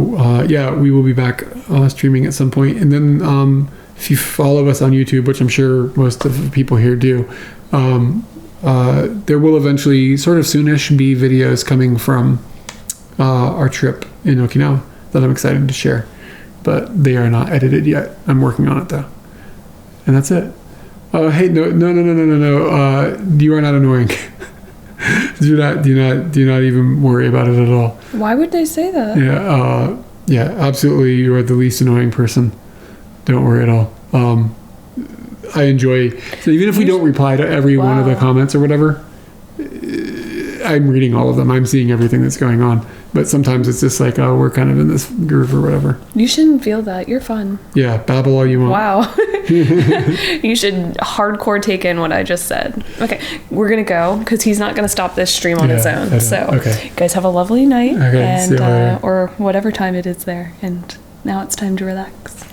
A: we will be back streaming at some point, and then if you follow us on YouTube, which I'm sure most of the people here do, there will eventually, sort of soonish, be videos coming from our trip in Okinawa that I'm excited to share, but they are not edited yet. I'm working on it though, and that's it. Oh hey, no! You are not annoying. Do not even worry about it at all.
B: Why would they say that?
A: Yeah, absolutely. You are the least annoying person. Don't worry at all. I enjoy. So even if we don't reply to every one of the comments or whatever, I'm reading all of them. I'm seeing everything that's going on. But sometimes it's just like, oh, we're kind of in this groove or whatever.
B: You shouldn't feel that. You're fun.
A: Yeah, babble all you want.
B: Wow. You should hardcore take in what I just said. Okay, we're going to go because he's not going to stop this stream on his own. So, you guys have a lovely night.
A: Okay, see you later.
B: Or whatever time it is there. And now it's time to relax.